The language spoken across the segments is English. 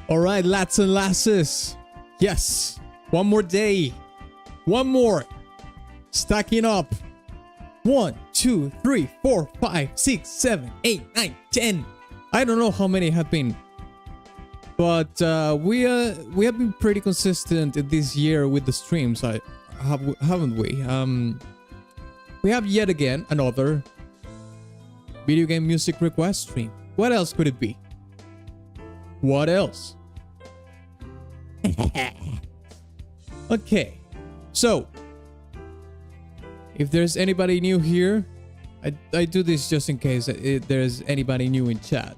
All right, lads and lasses. Yes, one more day. One more. Stacking up. 1, 2, 3, 4, 5, 6, 7, 8, 9, 10. I don't know how many have been. But we have been pretty consistent this year with the streams, haven't we? We have yet again another video game music request stream. What else could it be? What else? Okay, so if there's anybody new here, I do this just in case there's anybody new in chat.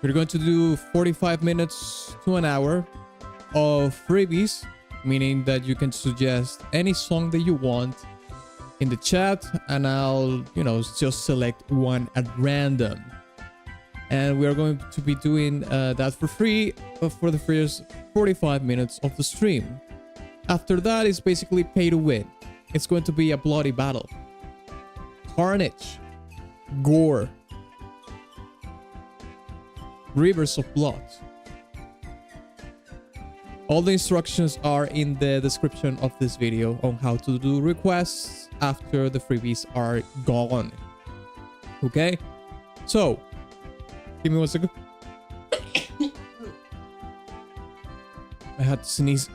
We're going to do 45 minutes to an hour of freebies, meaning that you can suggest any song that you want in the chat, and I'll, just select one at random. And we are going to be doing that for free for the first 45 minutes of the stream. After that, it's basically pay to win. It's going to be a bloody battle. Carnage. Gore. Rivers of blood. All the instructions are in the description of this video on how to do requests after the freebies are gone. Okay? So, give me 1 second. I had to sneeze.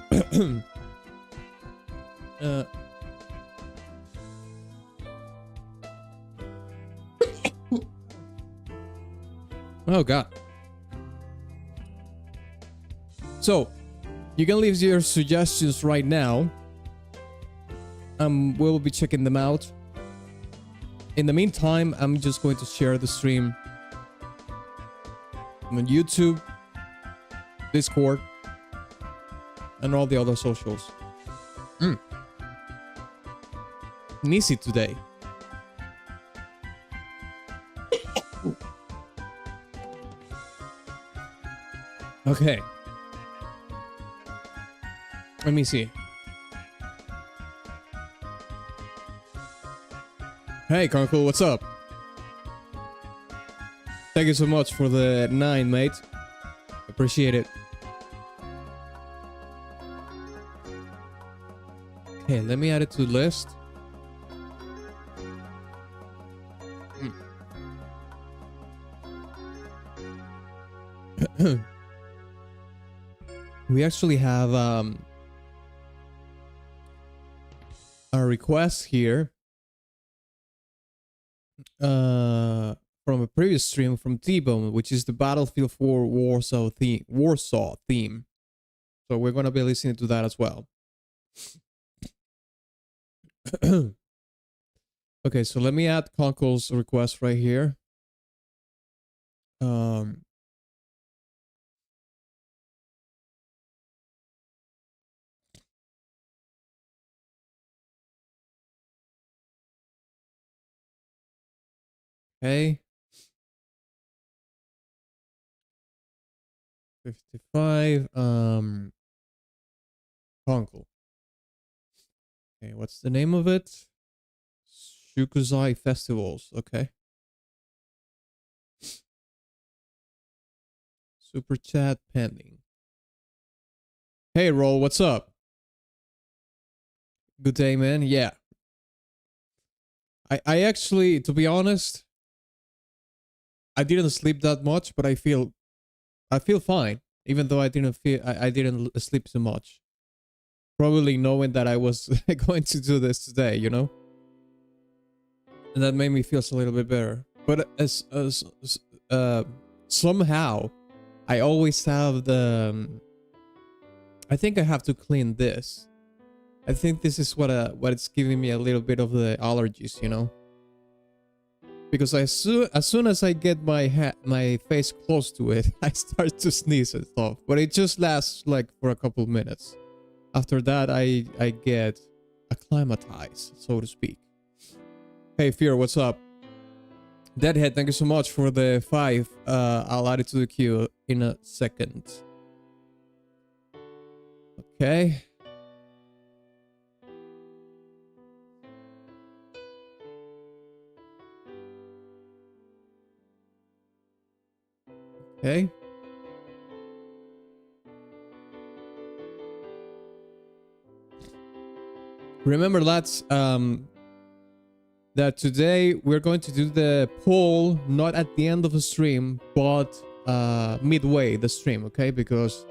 Oh god. So, you can leave your suggestions right now. We'll be checking them out. In the meantime, I'm just going to share the stream on YouTube, Discord, and all the other socials. Easy today. Okay. Let me see. Hey, Conkle, what's up? Thank you so much for the 9, mate. Appreciate it. Okay, let me add it to the list. We actually have a request here from a previous stream from T-Bone, which is the Battlefield 4 Warsaw theme. So we're gonna be listening to that as well. Okay, so let me add Conkle's request right here. Okay. 55. Conkle. Okay, what's the name of it? Shukuzai Festivals. Okay. Superchat pending. Hey, Roll, what's up? Good day, man. Yeah. I actually, to be honest, I didn't sleep that much, but I feel fine, even though I didn't sleep so much. Probably knowing that I was going to do this today, And that made me feel a little bit better. But somehow, I always have I think I have to clean this. I think this is what it's giving me a little bit of the allergies, Because as soon as I get my face close to it, I start to sneeze and stuff. But it just lasts like for a couple of minutes. After that, I get acclimatized, so to speak. Hey, Fear, what's up? Deadhead, thank you so much for the 5. I'll add it to the queue in a second. Okay. Okay. Remember, lads, that today we're going to do the poll not at the end of the stream, but midway the stream, okay? Because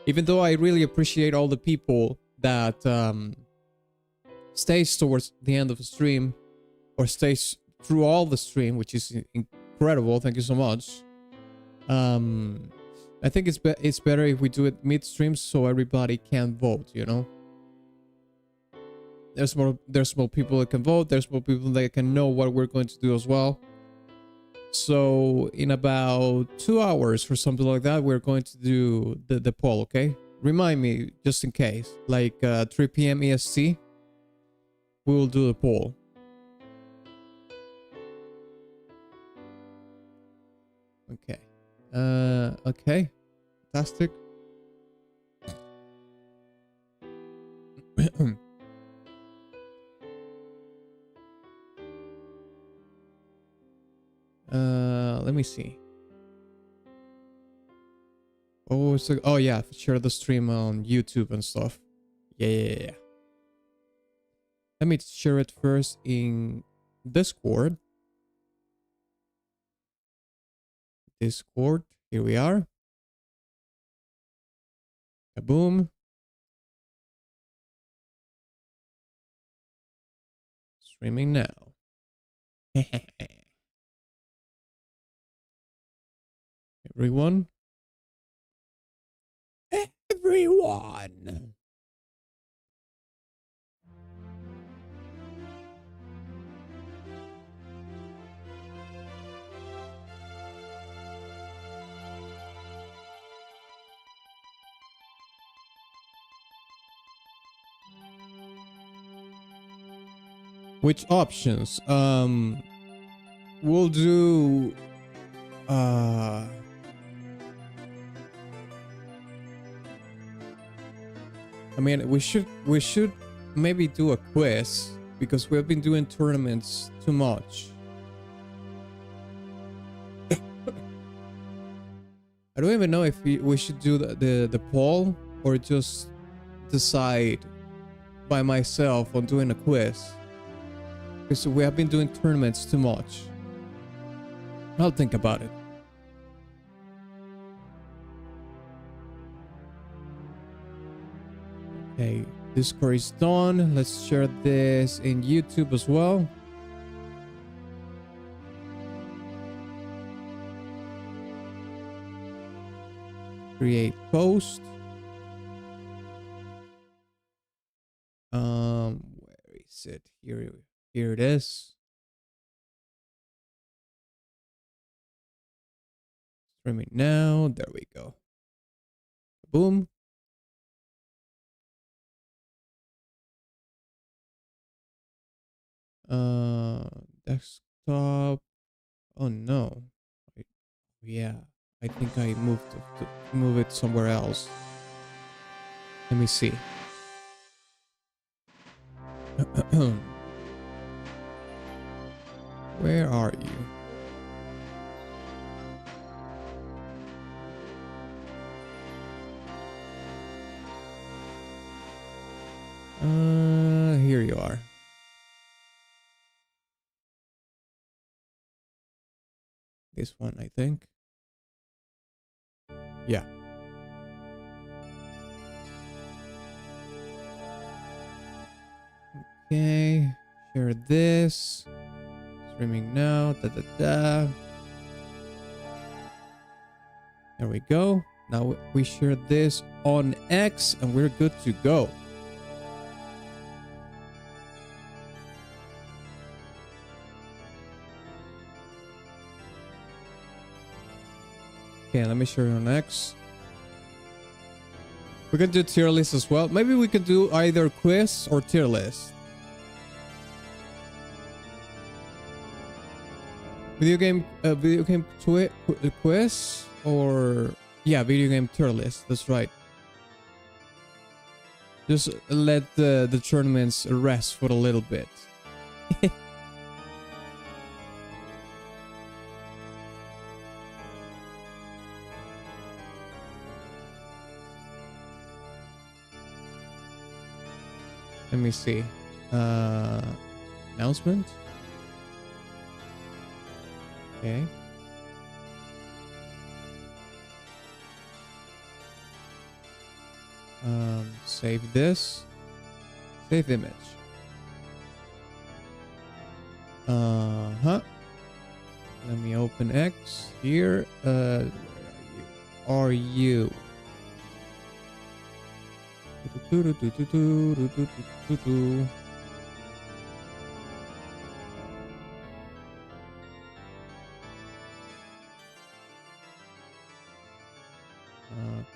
even though I really appreciate all the people that stays towards the end of the stream or stays through all the stream, which is incredible, thank you so much. I think it's better if we do it midstream so everybody can vote, you know? There's more people that can vote, there's more people that can know what we're going to do as well. So in about 2 hours or something like that, we're going to do the poll, okay? Remind me, just in case, like 3 p.m. EST, we will do the poll. Okay. Okay. Fantastic. Let me see. Oh, so oh yeah, share the stream on YouTube and stuff. Yeah. Let me share it first in Discord. Here we are. Kaboom. Streaming now. Everyone. Which options? We'll do I mean, we should maybe do a quiz because we've been doing tournaments too much. I don't even know if we should do the poll or just decide by myself on doing a quiz. Because we have been doing tournaments too much. I'll think about it. Okay, Discord is done. Let's share this in YouTube as well. Create post. Where is it? Here it is. Streaming now. There we go. Boom. Desktop. Oh no. Yeah, I think I moved to move it somewhere else. Let me see. Where are you? Here you are. This one, I think. Yeah. Okay. Share this. Streaming now. There we go. Now we share this on X and we're good to go. Okay, let me share it on X. We can do tier list as well. Maybe we could do either quiz or tier list. Video game quiz or yeah, video game tier list. That's right. Just let the tournaments rest for a little bit. Let me see. Announcement. Okay. Save this. Save image. Let me open X here. Where are you?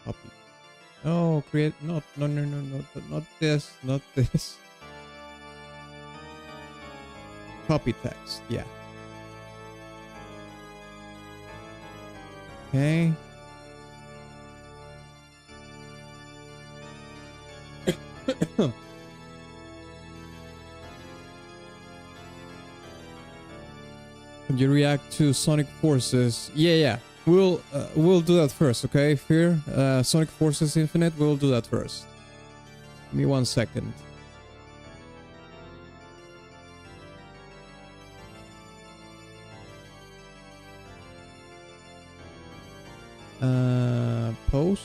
Copy. No, create. No, not this. Not this. Copy text. Yeah. Okay. Can you react to Sonic Forces? Yeah. We'll do that first, okay? Fear, Sonic Forces Infinite. We'll do that first. Give me 1 second. Post.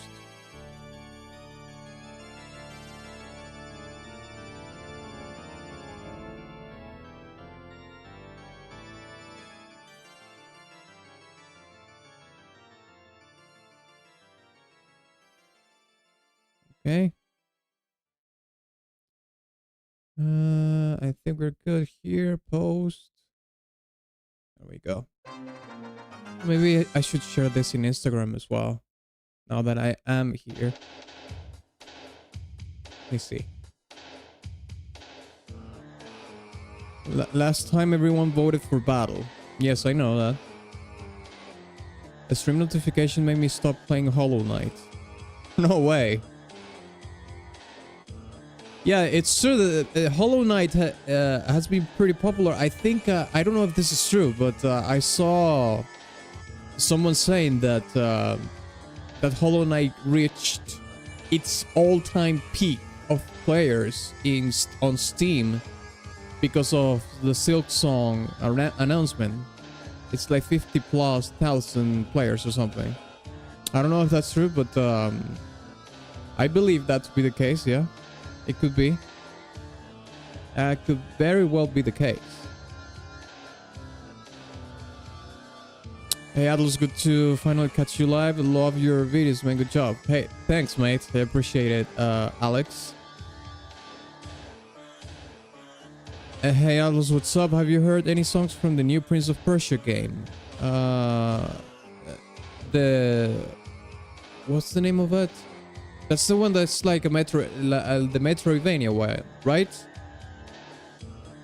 Okay. I think we're good here. Post. There we go. Maybe I should share this in Instagram as well. Now that I am here. Let me see. Last time everyone voted for battle. Yes, I know that. A stream notification made me stop playing Hollow Knight. No way. Yeah, it's true that Hollow Knight has been pretty popular. I think, I don't know if this is true, but I saw someone saying that that Hollow Knight reached its all-time peak of players on Steam because of the Silk Song announcement. It's like 50,000+ players or something. I don't know if that's true, but I believe that to be the case. Yeah, it could be. It could very well be the case. Hey Adels, good to finally catch you live. Love your videos, man. Good job. Hey, thanks, mate. I appreciate it, Alex. Hey Adels, what's up? Have you heard any songs from the new Prince of Persia game? What's the name of it? That's the one that's like a the Metroidvania way, right?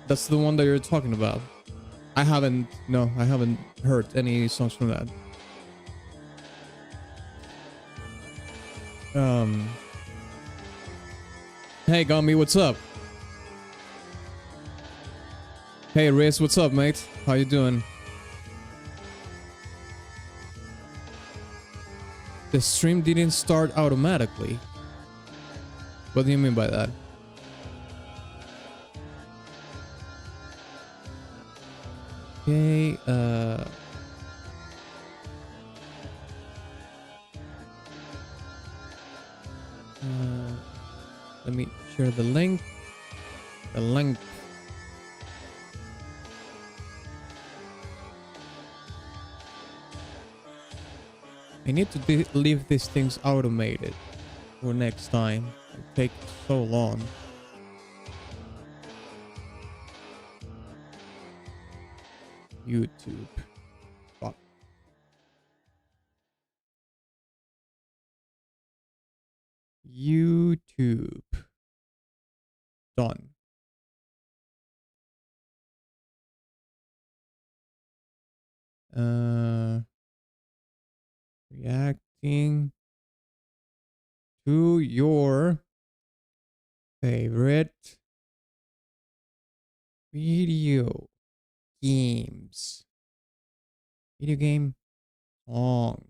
That's the one that you're talking about. I haven't heard any songs from that. Hey Gummy, what's up? Hey Riz, what's up, mate? How you doing? The stream didn't start automatically. What do you mean by that? Okay, let me share the link. The link. I need to leave these things automated for next time. It takes so long. YouTube. Fuck. YouTube. Done. Reacting to your favorite video games. Video game songs.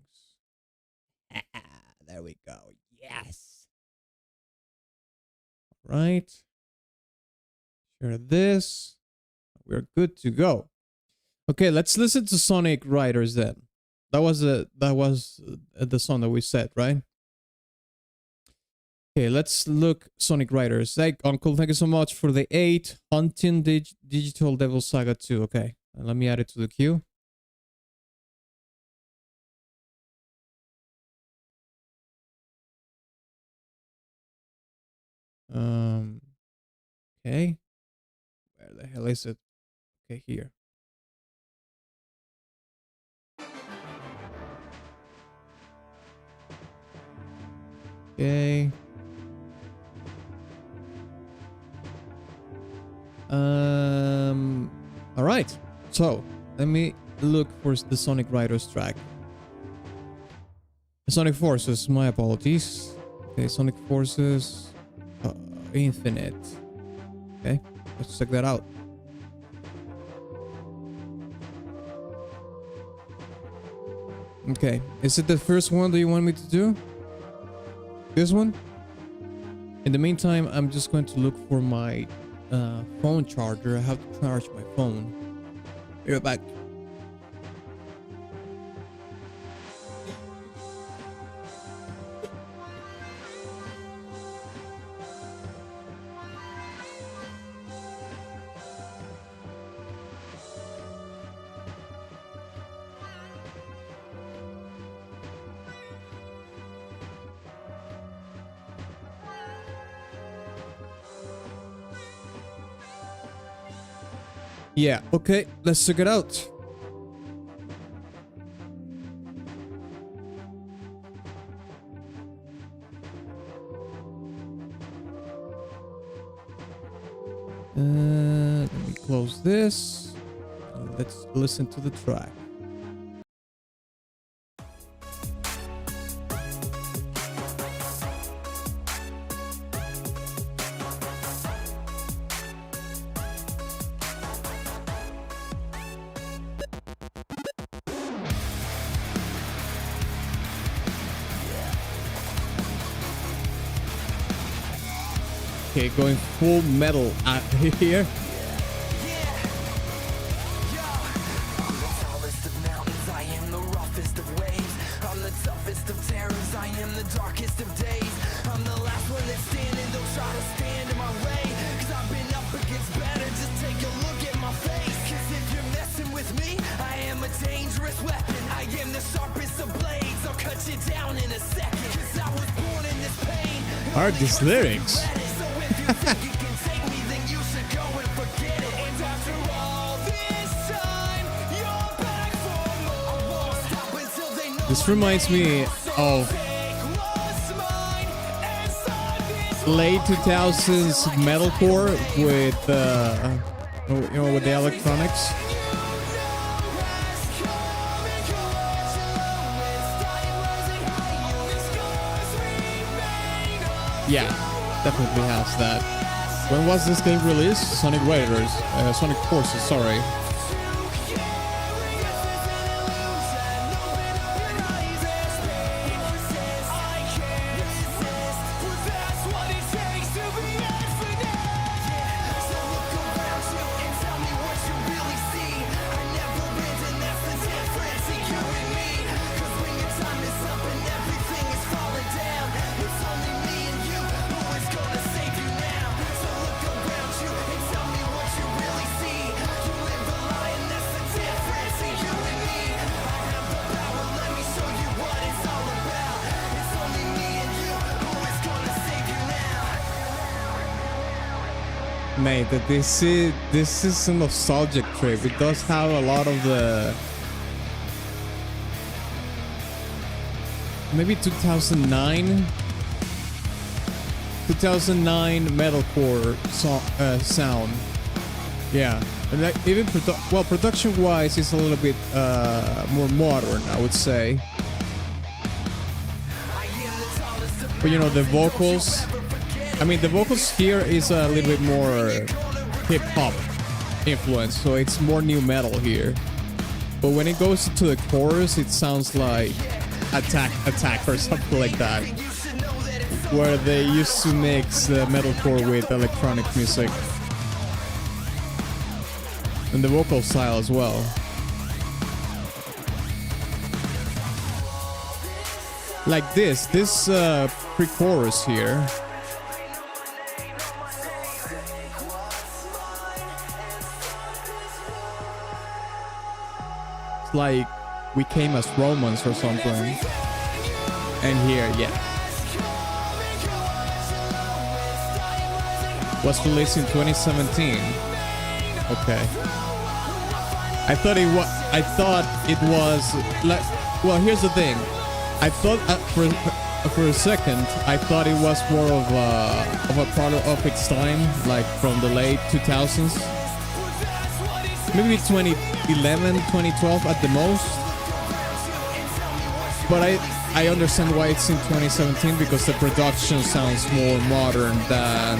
There we go. Yes. Right. Share this. We're good to go. Okay, let's listen to Sonic Riders then. That was the song that we said, right? Okay, let's look Sonic Riders. Hey, Uncle, thank you so much for the 8. Hunting Digital Devil Saga 2. Okay, let me add it to the queue. Okay. Where the hell is it? Okay, here. Okay. All right. So let me look for the Sonic Riders track. Sonic Forces. My apologies. Okay, Sonic Forces Infinite. Okay, let's check that out. Okay, is it the first one that you want me to do? This one? In the meantime, I'm just going to look for my phone charger. I have to charge my phone. Be right back. Yeah, okay, let's check it out. Let me close this. Let's listen to the track. Okay, going full metal out here. Are these lyrics? This reminds me of late 2000s metalcore with you know, with the electronics. Yeah, definitely has that. When was this game released? Sonic Riders, Sonic Forces, sorry. Mate, that this is a nostalgic trip. It does have a lot of the maybe 2009 metalcore sound. Yeah, and like even production wise, it's a little bit more modern, I would say. But you know, the vocals. I mean, the vocals here is a little bit more hip-hop influence, so it's more new metal here. But when it goes to the chorus, it sounds like Attack or something like that, where they used to mix metalcore with electronic music. And the vocal style as well. Like this pre-chorus here. It's like we came as Romans or something. And here, yeah. Was released in 2017. Okay. I thought it was like, well, here's the thing. I thought for a second I thought it was more of a product of its time, like from the late 2000s, maybe 2011, 2012 at the most. But I understand why it's in 2017, because the production sounds more modern than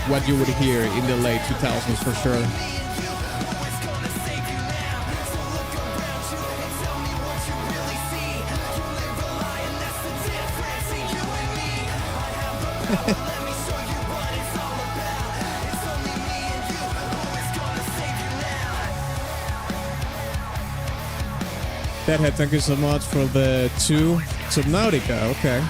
what you would hear in the late 2000s for sure. Deadhead, thank you so much for the 2 Subnautica. Okay.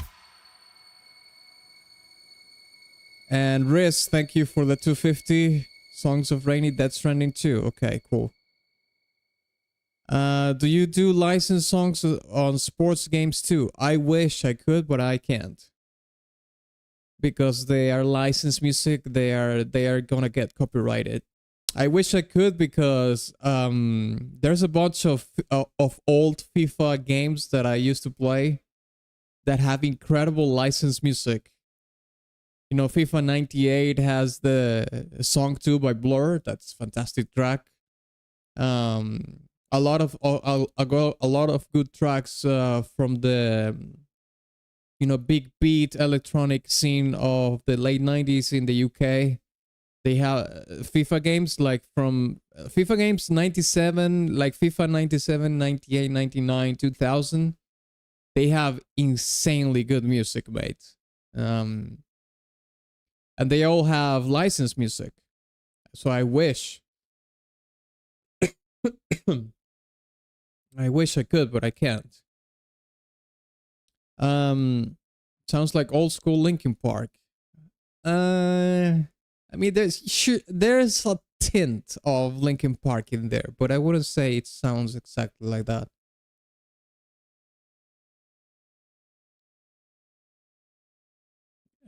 And Riz, thank you for the 250 Songs of Rainy. Death Stranding 2. Okay, cool. Do you do licensed songs on sports games too? I wish I could, but I can't. Because they are licensed music, they are gonna get copyrighted. I wish I could, because there's a bunch of old FIFA games that I used to play that have incredible licensed music. You know, FIFA 98 has the Song 2 by Blur. That's a fantastic track. A lot of good tracks from the big beat electronic scene of the late 90s in the UK. They have FIFA games like from FIFA games 97, like FIFA 97, 98, 99, 2000. They have insanely good music, mate. And they all have licensed music. So I wish. I wish I could, but I can't. Sounds like old school Linkin Park. I mean, there's a tint of Linkin Park in there, but I wouldn't say it sounds exactly like that.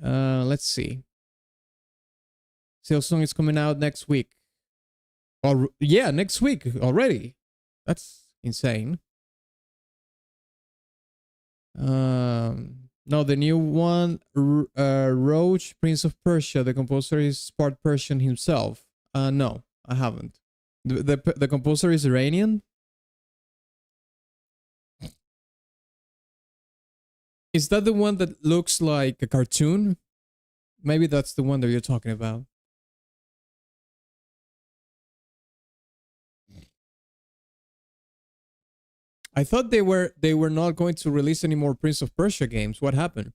Let's see. Sales song is coming out next week. Or yeah, next week already. That's insane. No, the new one, Roach, Prince of Persia. The composer is part Persian himself. No, I haven't. The composer is Iranian. Is that the one that looks like a cartoon? Maybe that's the one that you're talking about. I thought they were not going to release any more Prince of Persia games. What happened?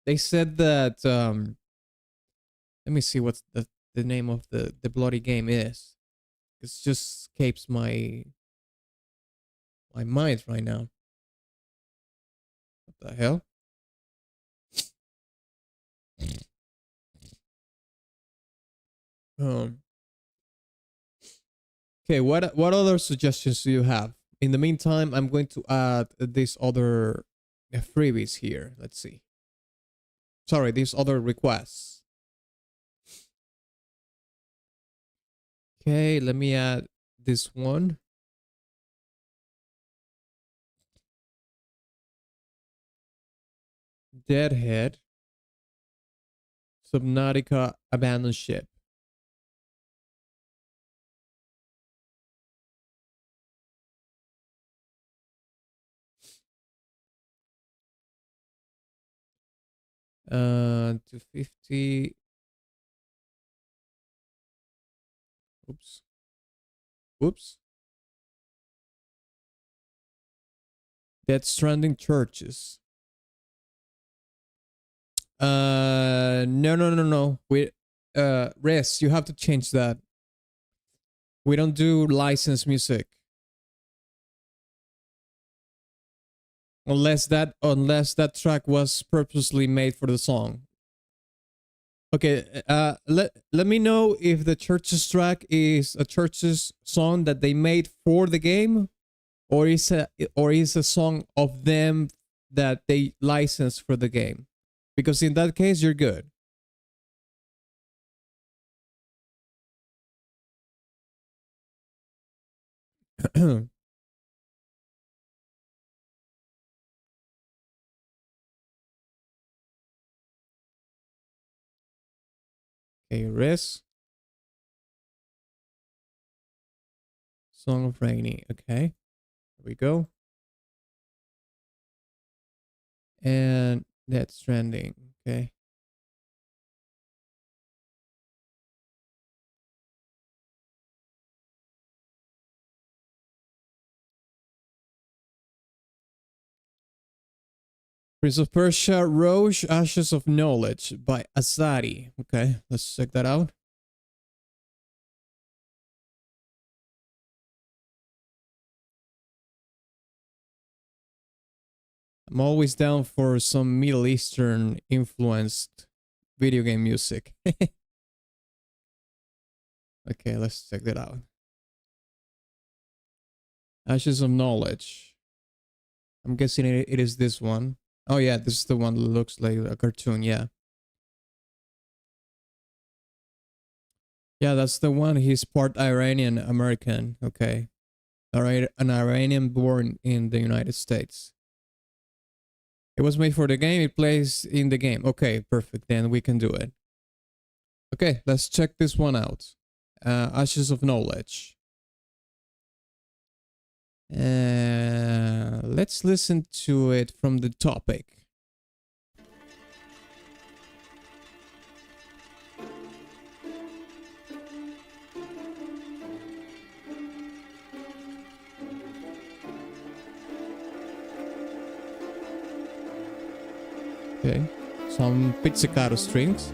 They said that let me see what the name of the bloody game is. It just escapes my mind right now. What the hell? Okay, what other suggestions do you have? In the meantime, I'm going to add these other freebies here. Let's see. Sorry, these other requests. Okay, let me add this one. Deadhead. Subnautica Abandoned Ship. Uh, 250. Oops. Oops. Death Stranding Churches. No. We Res, you have to change that. We don't do licensed music. Unless that track was purposely made for the song. Okay, let me know if the Churches track is a Churches song that they made for the game, or is a song of them that they licensed for the game. Because in that case, you're good. Okay, Riz. Song of Rainy. Okay, here we go. And that's trending. Okay. Prince of Persia, Roche, Ashes of Knowledge by Azari. Okay, let's check that out. I'm always down for some Middle Eastern influenced video game music. Okay, let's check that out. Ashes of Knowledge. I'm guessing it is this one. Oh yeah, this is the one that looks like a cartoon, yeah. Yeah, that's the one. He's part Iranian American. Okay. Alright, an Iranian born in the United States. It was made for the game. It plays in the game. Okay, perfect. Then we can do it. Okay, let's check this one out. Ashes of Knowledge. Let's listen to it from the topic. Okay, some pizzicato strings.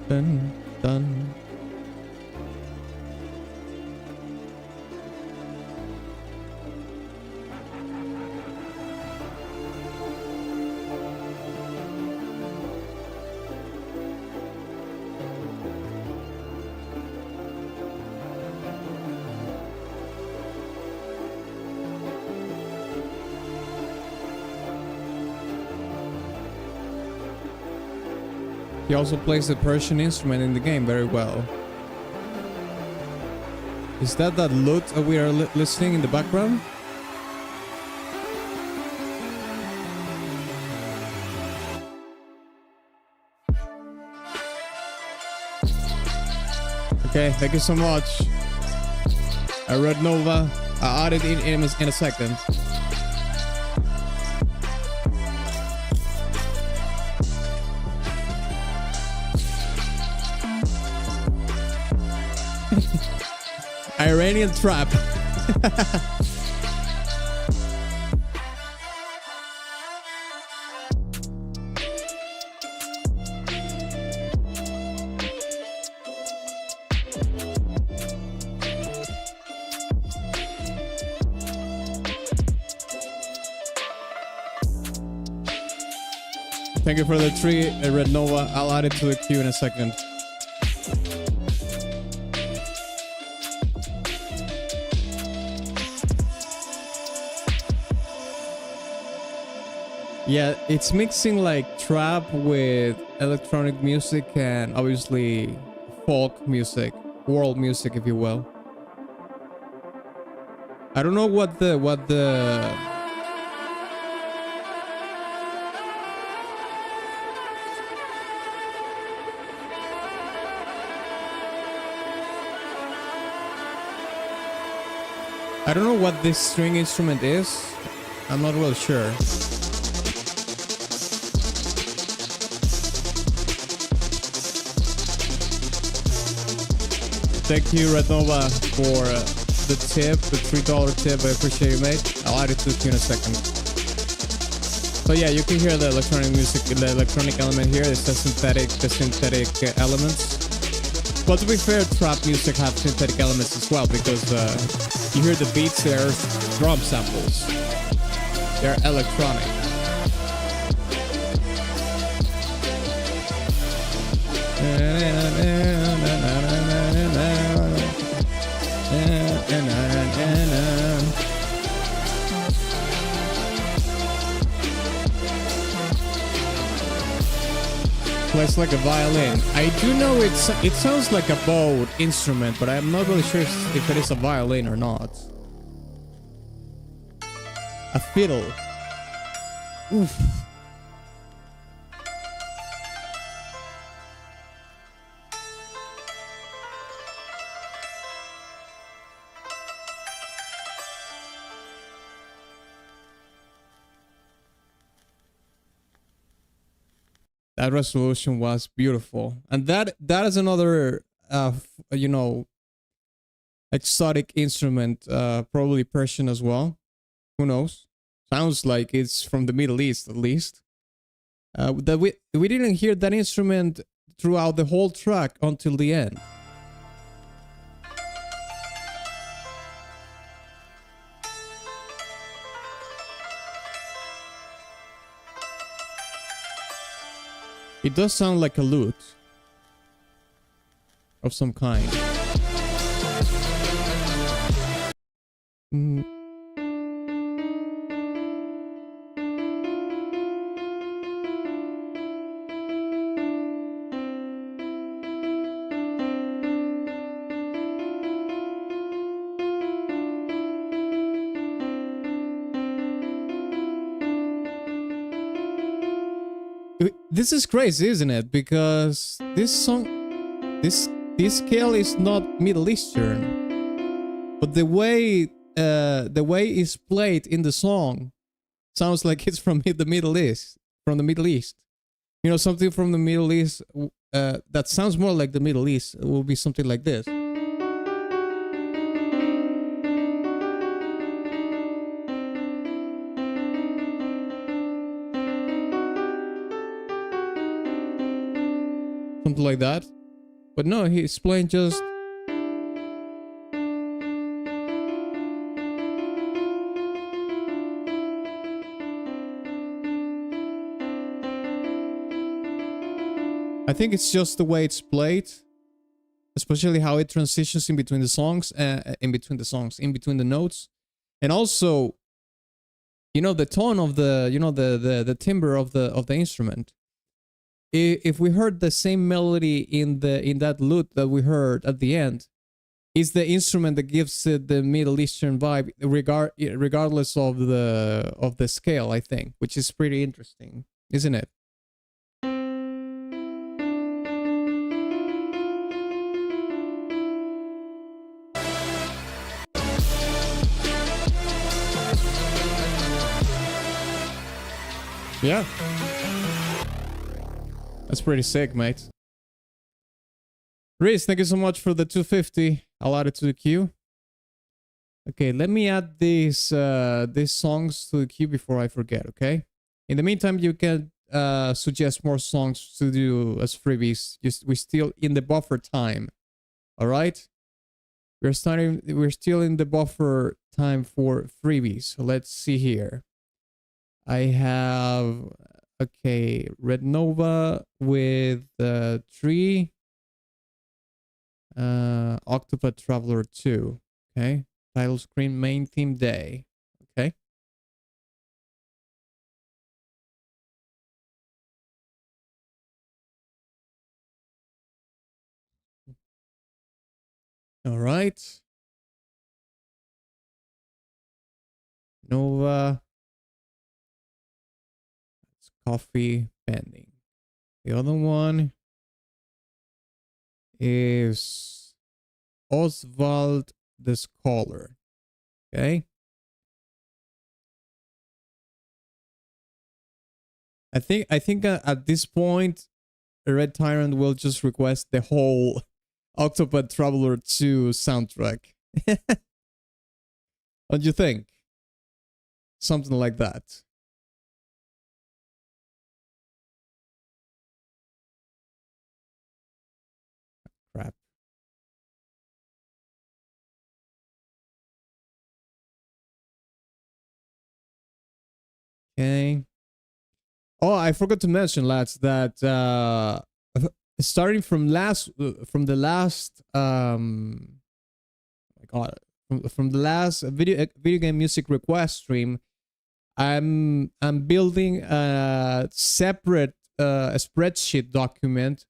Dun, dun. He also plays the Persian instrument in the game very well. Is that lute we are listening in the background? Okay, thank you so much. I read Nova. I'll add it in a second. Iranian trap. Thank you for the tree, Red Nova. I'll add it to the queue in a second. Yeah, it's mixing like trap with electronic music and obviously folk music, world music, if you will. I don't know what the I don't know what this string instrument is. I'm not really sure. Thank you, Red Nova, for the tip, the $3 tip. I appreciate you, mate. I'll add it to the queue in a second. So yeah, you can hear the electronic music, the electronic element here. It's the synthetic elements. But to be fair, trap music have synthetic elements as well, because you hear the beats, they're drum samples. They're electronic. Plays like a violin. I do know it sounds like a bowed instrument, but I'm not really sure if it is a violin or not. A fiddle. Oof. That resolution was beautiful, and that is another you know, exotic instrument, probably Persian as well. Who knows? Sounds like it's from the Middle East at least. That we didn't hear that instrument throughout the whole track until the end. It does sound like a lute of some kind. This is crazy, isn't it? Because this song, this scale is not Middle Eastern, but the way it's played in the song sounds like it's from the Middle East. From the Middle East, you know, something from the Middle East that sounds more like the Middle East. It will be something like this. Something like that. But no, he's playing just... I think it's just the way it's played. Especially how it transitions in between the songs, in between the notes. And also, you know, the tone of the, you know, the timbre of the instrument. If we heard the same melody in that lute that we heard at the end, is the instrument that gives it the Middle Eastern vibe, regardless of the scale, I think, which is pretty interesting, isn't it? Yeah. That's pretty sick, mate. Reese, thank you so much for the 250. I'll add it to the queue. Okay, let me add these songs to the queue before I forget, okay? In the meantime, you can suggest more songs to do as freebies. We're still in the buffer time. Alright? We're still in the buffer time for freebies. So let's see here. I have... Okay, Red Nova with 3. Octopath Traveler 2. Okay. Title screen, main theme day. Okay. All right. Nova. It's Kofi pending. The other one is Oswald the Scholar. Okay. I think at this point, Red Tyrant will just request the whole Octopath Traveler 2 soundtrack. What do you think? Something like that. Crap. Okay. Oh, I forgot to mention, lads, that starting from the last my God, from the last video game music request stream, I'm building a separate spreadsheet document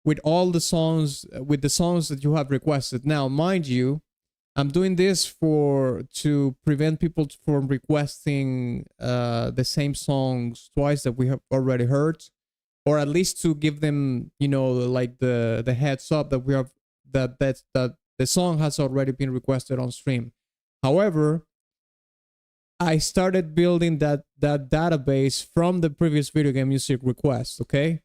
with all the songs, with the songs that you have requested. Now, mind you, I'm doing this to prevent people from requesting the same songs twice that we have already heard, or at least to give them, like the heads up that we have that the song has already been requested on stream. However, I started building that database from the previous video game music request. Okay,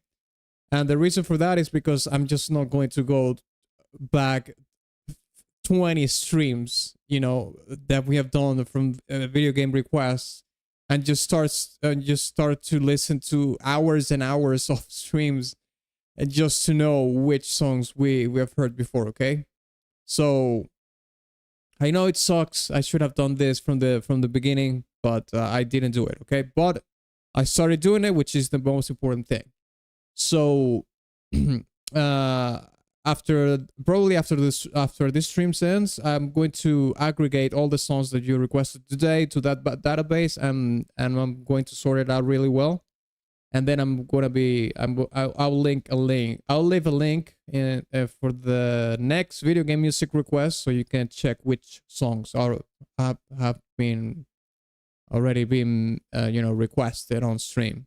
and the reason for that is because I'm just not going to go back 20 streams, that we have done from video game requests, and just start to listen to hours and hours of streams, and just to know which songs we have heard before. Okay, so I know it sucks. I should have done this from the beginning, but I didn't do it. Okay, but I started doing it, which is the most important thing. So after this stream ends, I'm going to aggregate all the songs that you requested today to that database, and I'm going to sort it out really well. And then I'll leave a link in for the next video game music request, so you can check which songs have been already been requested on stream.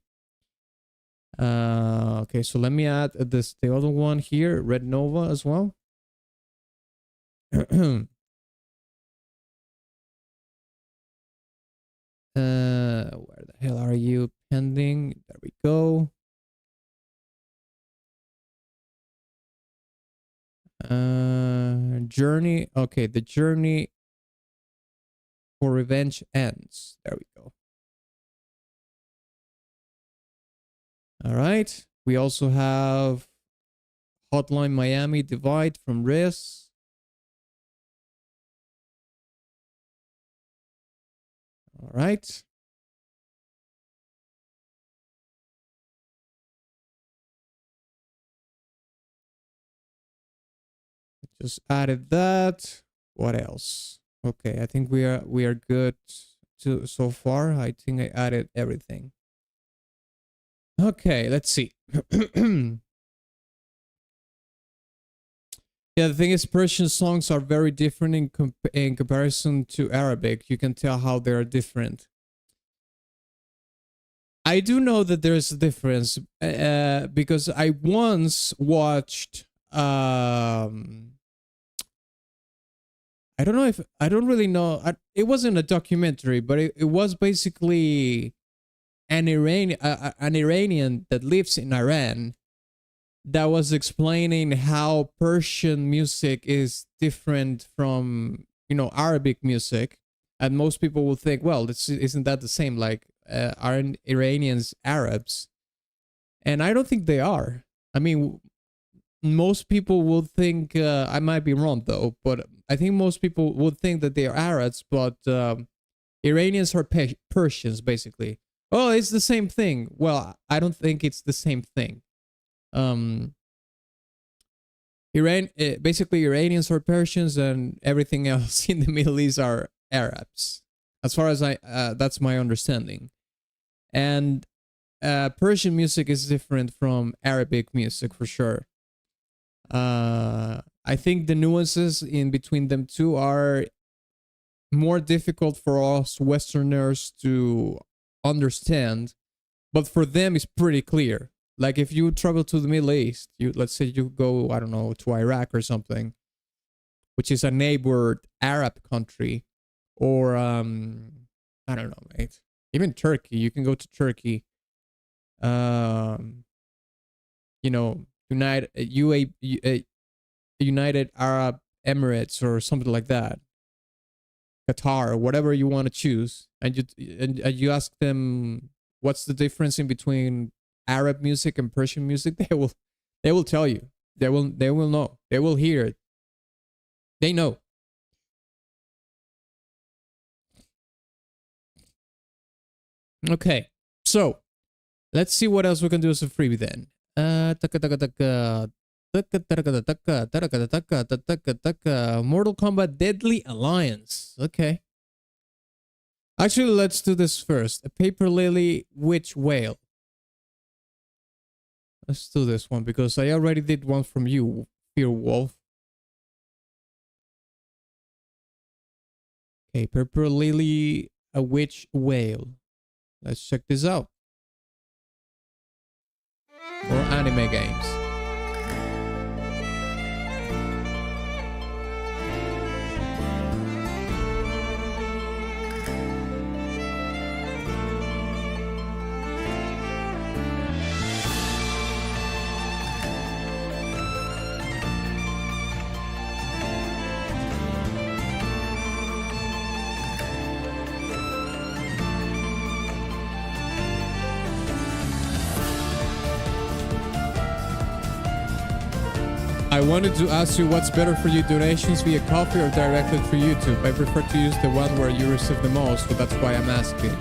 Okay, so let me add the other one here, Red Nova, as well. Where the hell are you? Pending. There we go. Journey. Okay, the journey for revenge ends. There we go. All right. We also have Hotline Miami Divide from Riz. All right. Just added that. What else? Okay, I think we are good so far. I think I added everything. Okay, let's see. Yeah, the thing is, Persian songs are very different in comparison to Arabic. You can tell how they are different. I do know that there's a difference because I once watched. I don't really know. It wasn't a documentary, but it was basically an Iranian that lives in Iran that was explaining how Persian music is different from Arabic music, and most people will think, well, isn't that the same? Like, aren't Iranians Arabs? And I don't think they are. I mean, most people will think, I might be wrong though, but I think most people would think that they are Arabs, but Iranians are Persians, basically. Oh, it's the same thing. Well, I don't think it's the same thing. Basically Iranians are Persians, and everything else in the Middle East are Arabs, as far as that's my understanding. And Persian music is different from Arabic music for sure. I think the nuances in between them two are more difficult for us Westerners to understand, but for them it's pretty clear. Like, if you travel to the Middle East, let's say you go, I don't know, to Iraq or something, which is a neighbor Arab country, or I don't know, mate. Even Turkey, you can go to Turkey. United Arab Emirates or something like that, Qatar, or whatever you want to choose, and you ask them what's the difference in between Arab music and Persian music, they will tell you. They will know. They will hear it. They know. Okay, So let's see what else we can do as a freebie then. Mortal Kombat Deadly Alliance. Okay. Actually, let's do this first. A Paper Lily Witch Whale. Let's do this one because I already did one from you, Fear Wolf. Okay, Paper Lily, a Witch Whale. Let's check this out. Or anime games. I wanted to ask you what's better for you, donations via Ko-fi or directly through YouTube. I prefer to use the one where you receive the most, but that's why I'm asking.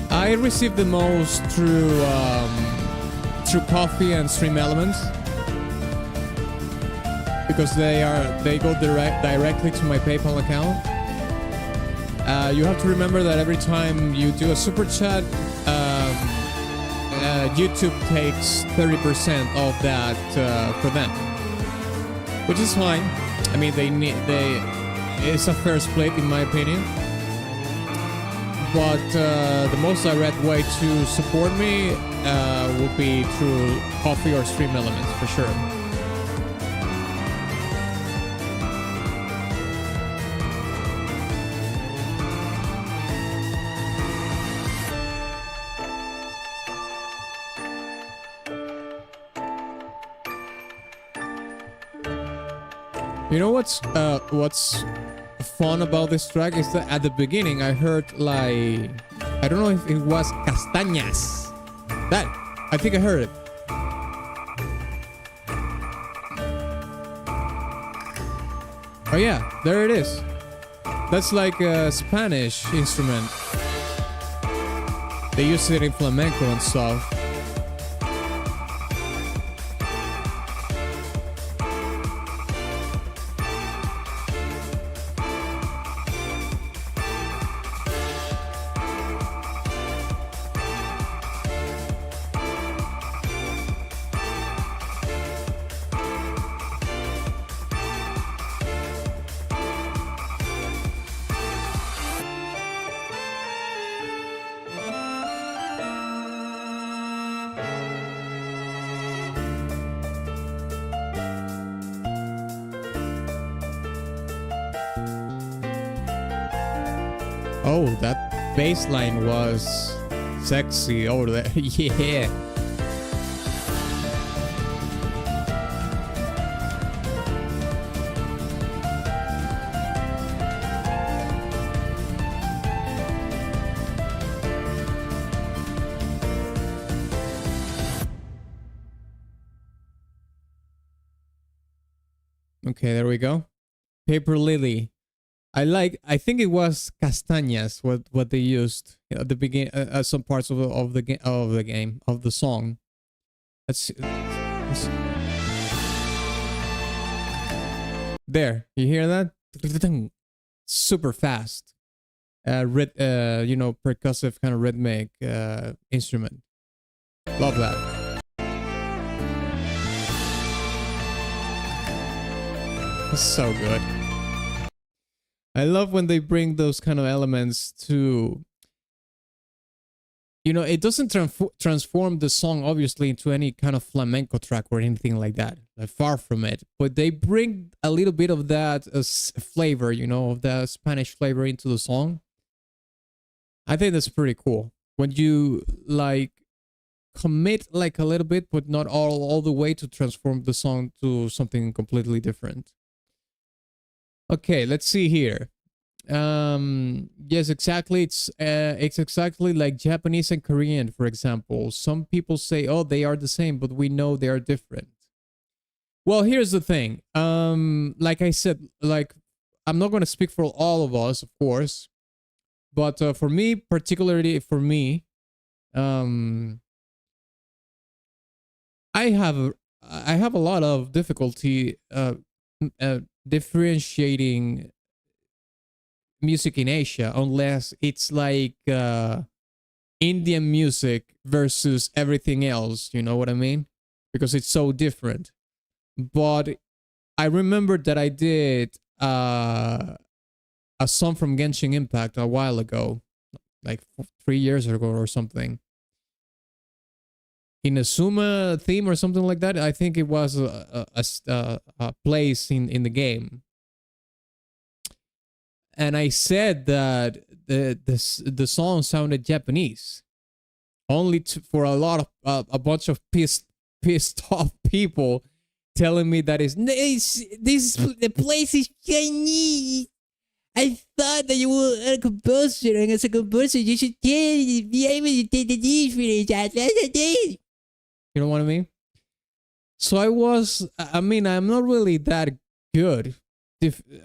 I receive the most through Ko-fi and Stream Elements because they go directly to my PayPal account. You have to remember that every time you do a super chat, YouTube takes 30% of that for them. Which is fine. I mean, it's a fair split in my opinion. But the most direct way to support me will be through Ko-fi or Stream Elements for sure. You know what's fun about this track is that at the beginning I heard like, I don't know if it was castañas. That, I think I heard it. Oh yeah, there it is. That's like a Spanish instrument. They use it in flamenco and stuff. Oh, that bass line was sexy over there. Yeah. Okay, there we go. Paper Lily. I think it was castañas what they used at the beginning at some parts of the song. Let's there, you hear that? Super fast. Percussive kind of rhythmic instrument. Love that. It's so good. I love when they bring those kind of elements to, it doesn't transform the song obviously into any kind of flamenco track or anything like that. Far from it. But they bring a little bit of that flavor, of the Spanish flavor into the song. I think that's pretty cool. When you commit a little bit, but not all the way to transform the song to something completely different. Okay, let's see here. Yes, exactly. It's exactly like Japanese and Korean, for example. Some people say, oh, they are the same, but we know they are different. Well, here's the thing. Like I said, I'm not going to speak for all of us, of course, but for me, particularly for me, Um, I have a lot of difficulty differentiating music in Asia unless it's like Indian music versus everything else. You know what I mean? Because it's so different. But I remember that I did a song from Genshin Impact a while ago, like 3 years ago or something. In a Suma theme or something like that. I think it was a place in the game. And I said that the song sounded Japanese, only for a lot of a bunch of pissed off people telling me that the place is Chinese. I thought that you were a composer, and as a composer, you should be able to take the difference. You know what I mean? So I'm not really that good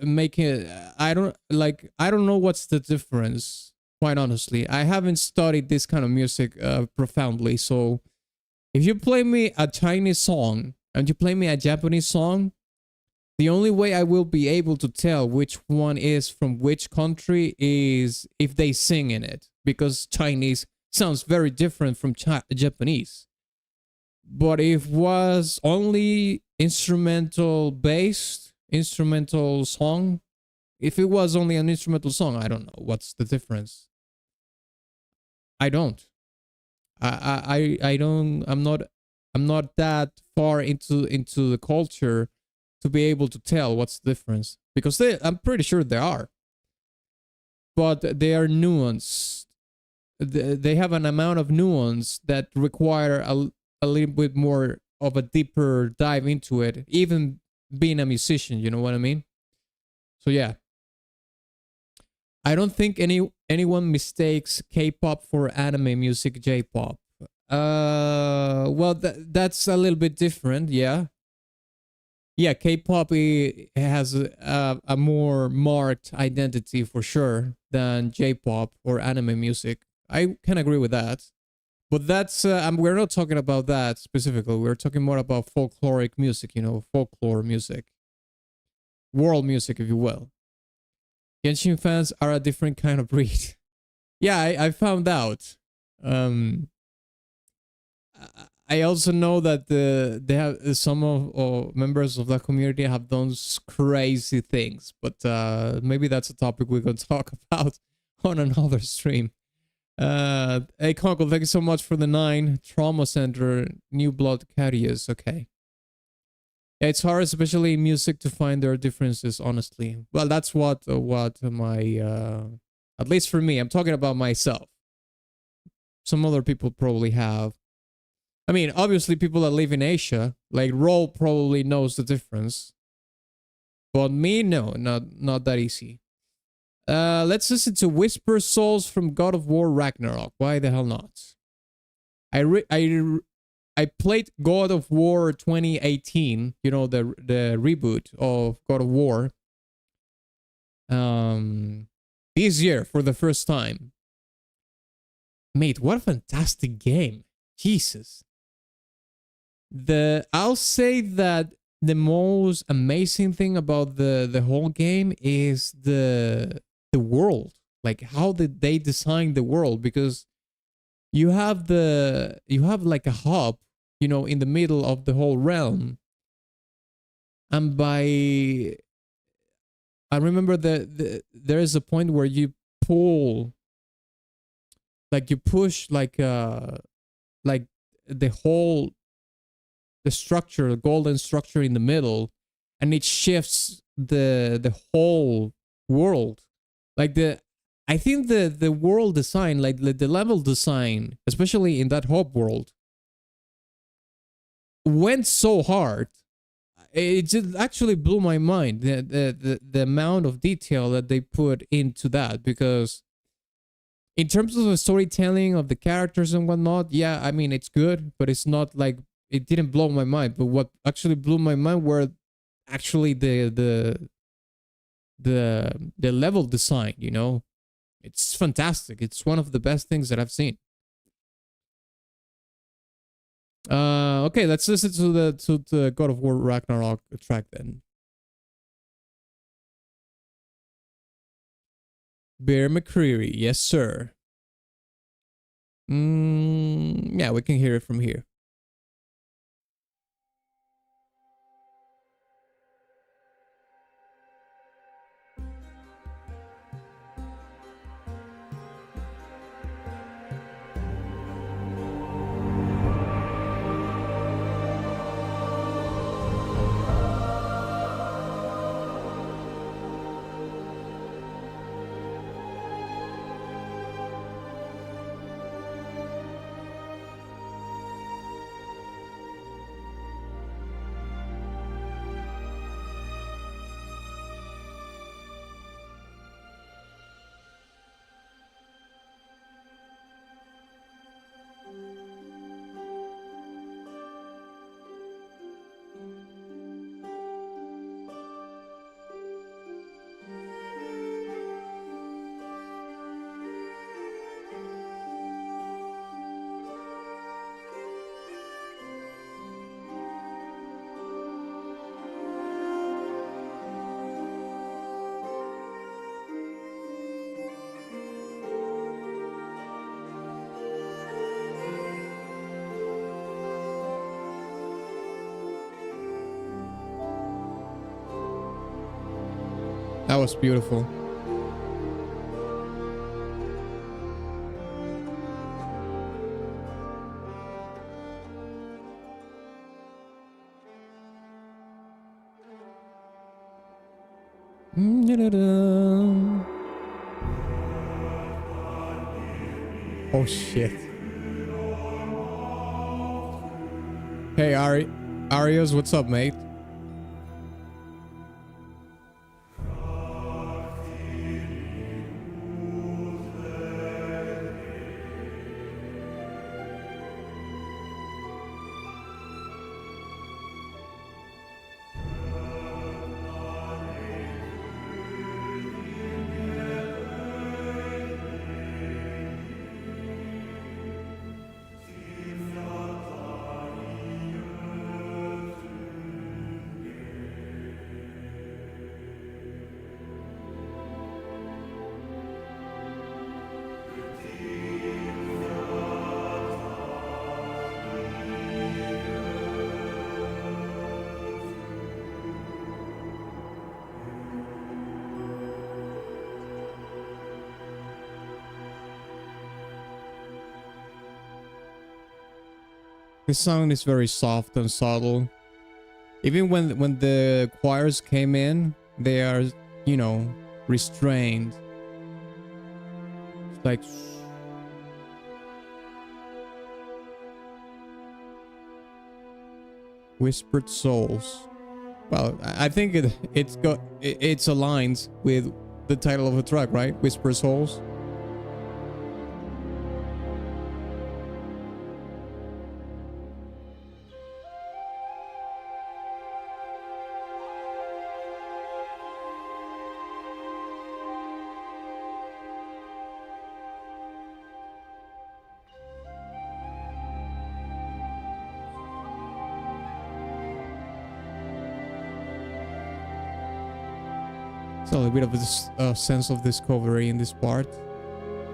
making it. I don't know what's the difference, quite honestly. I haven't studied this kind of music profoundly. So if you play me a Chinese song and you play me a Japanese song, the only way I will be able to tell which one is from which country is if they sing in it, because Chinese sounds very different from Japanese. But if it was only instrumental song, if it was only an instrumental song, I don't know what's the difference. I don't. I don't. I'm not that far into the culture to be able to tell what's the difference, because I'm pretty sure there are, but they are nuanced. They have an amount of nuance that require a little bit more of a deeper dive into it, even being a musician, you know what I mean? So yeah. I don't think anyone mistakes K-pop for anime music J-pop. Well, that's a little bit different, yeah. Yeah, K-pop has a more marked identity for sure than J-pop or anime music. I can agree with that. But that's we're not talking about that specifically. We're talking more about folkloric music, folklore music, world music, if you will. Genshin fans are a different kind of breed. Yeah, I found out. I also know that they have some of members of that community have done crazy things, but maybe that's a topic we can talk about on another stream. Hey Conkle, thank you so much for the 9. Trauma Center, New Blood Carius. Okay. Yeah, it's hard, especially in music, to find their differences, honestly. Well, that's what my at least for me, I'm talking about myself. Some other people probably have. I mean, obviously people that live in Asia, like Roll, probably knows the difference. But me, no, not that easy. Let's listen to Whisper Souls from God of War Ragnarok. Why the hell not? I played God of War 2018, the reboot of God of War. This year for the first time. Mate, what a fantastic game. Jesus. I'll say that the most amazing thing about the whole game is the world. Like, how did they design the world? Because you have like a hub, in the middle of the whole realm. And I remember that there is a point where you pull, like you push like the structure, the golden structure in the middle, and it shifts the whole world. Like I think the world design, like the level design, especially in that hub world, went so hard. It just actually blew my mind, the amount of detail that they put into that. Because in terms of the storytelling of the characters and whatnot, yeah, I mean, it's good, but it's not like, it didn't blow my mind. But what actually blew my mind were actually the level design. It's fantastic. It's one of the best things that I've seen. Okay, let's listen to the God of War Ragnarok track then. Bear McCreary, yes sir. Yeah, we can hear it from here. That was beautiful. Oh shit. Hey Arios, what's up, mate? This song is very soft and subtle. Even when the choirs came in, they are, you know, restrained. It's like Whispered Souls. Well, I think it's aligns with the title of the track, right? Whispered Souls. So a bit of a sense of discovery in this part.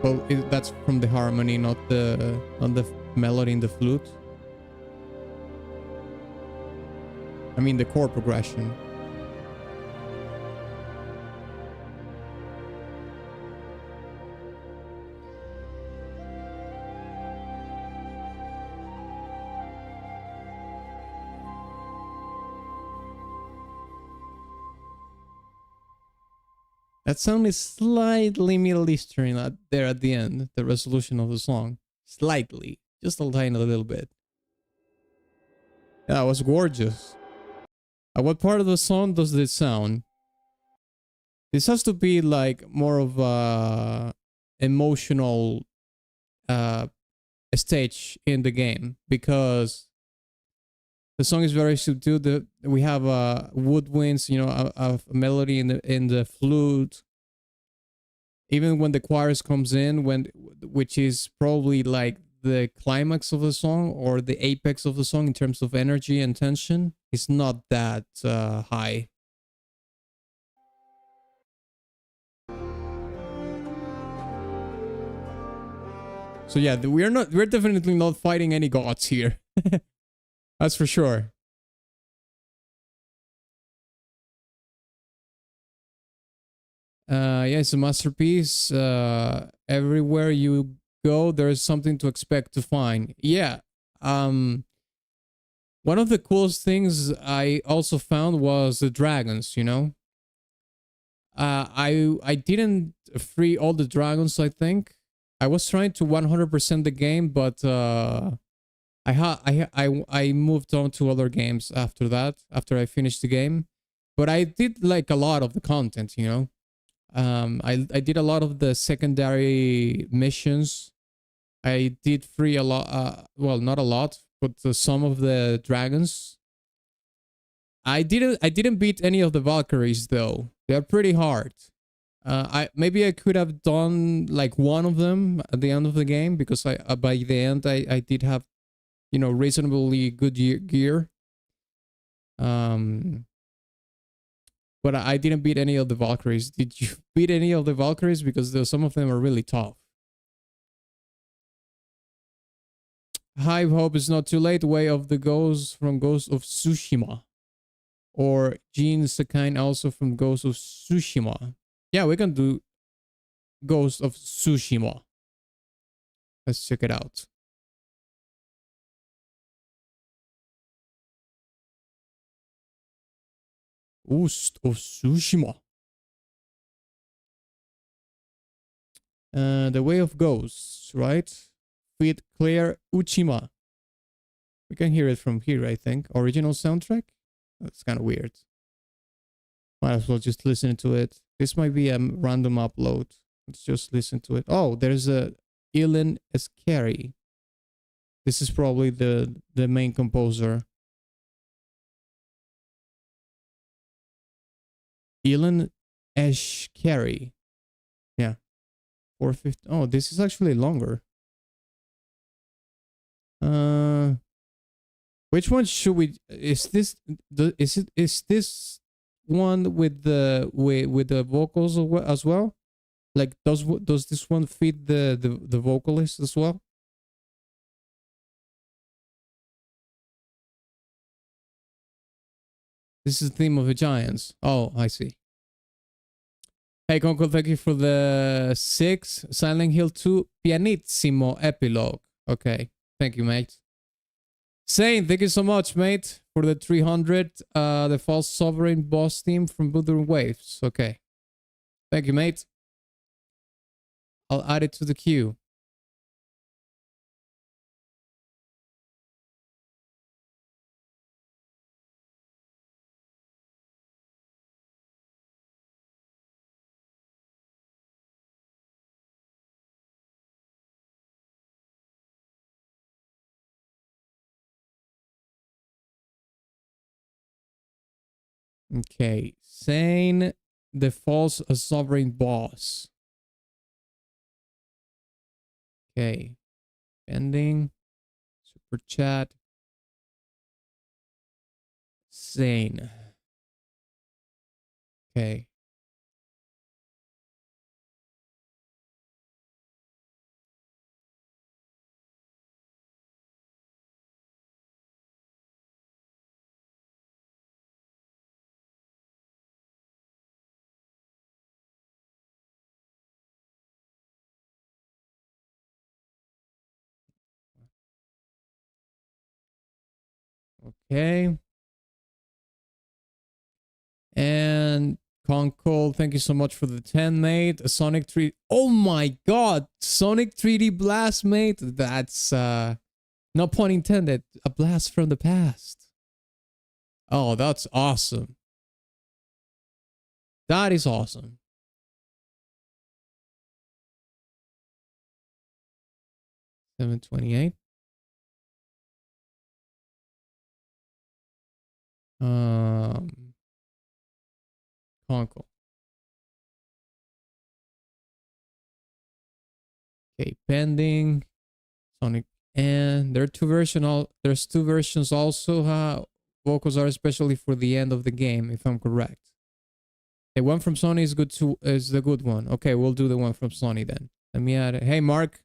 Well, that's from the harmony, not the melody in the flute. I mean the chord progression. That sound is slightly Middle Eastern there at the end, the resolution of the song. Slightly. Just a tiny little bit. Yeah, it was gorgeous. At what part of the song does this sound? This has to be like more of a emotional stage in the game, because the song is very subdued. We have woodwinds, you know, a melody in the flute. Even when the chorus comes in, which is probably like the climax of the song or the apex of the song in terms of energy and tension is not that high. So yeah, we're definitely not fighting any gods here. That's for sure. Yeah, it's a masterpiece. Everywhere you go, there is something to expect to find. Yeah. One of the coolest things I also found was the dragons, you know? I didn't free all the dragons, I think. I was trying to 100% the game, but I moved on to other games after that, after I finished the game. But I did like a lot of the content, you know? I did a lot of the secondary missions. I did free a lot, well, not a lot, but some of the dragons. I didn't beat any of the Valkyries though. They're pretty hard. Maybe I could have done like one of them at the end of the game, because I by the end I did have, you know, reasonably good gear. But I didn't beat any of the Valkyries. Did you beat any of the Valkyries? Because some of them are really tough. High hope it's not too late. Way of the Ghost from Ghost of Tsushima. Or Jin Sakai also from Ghost of Tsushima. Yeah, we can do Ghost of Tsushima. Let's check it out. Ghost of Tsushima. The Way of Ghosts, right? With Claire Uchima. We can hear it from here, I think. Original soundtrack? That's kind of weird. Might as well just listen to it. This might be a random upload. Let's just listen to it. Oh, there's a Ilan Eskari. This is probably the main composer. Ilan Eskari. Yeah. 450. Oh, this is actually longer. Which one should we? Is this this one with the vocals as well? Like does this one fit the vocalist as well? This is the theme of the Giants. Oh, I see. Hey, Conco, thank you for the 6 Silent Hill 2 Pianissimo epilogue. Okay, thank you, mate. Sane, thank you so much, mate, for the 300. The False Sovereign boss theme from Wuthering Waves. Okay, thank you, mate. I'll add it to the queue. Okay, Sane, the False Sovereign boss. Okay, pending. Super chat. Sane. Okay. Okay. And Concol, thank you so much for the 10, mate. A Sonic 3. Oh my god! Sonic 3D Blast, mate. That's no pun intended. A blast from the past. Oh, that's awesome. That is awesome. $728. Concol. Okay, pending. Sonic And there's two versions also. Vocals are especially for the end of the game, if I'm correct. The one from Sony is good too, is the good one. Okay, we'll do the one from Sony then. Let me add it. Hey Mark,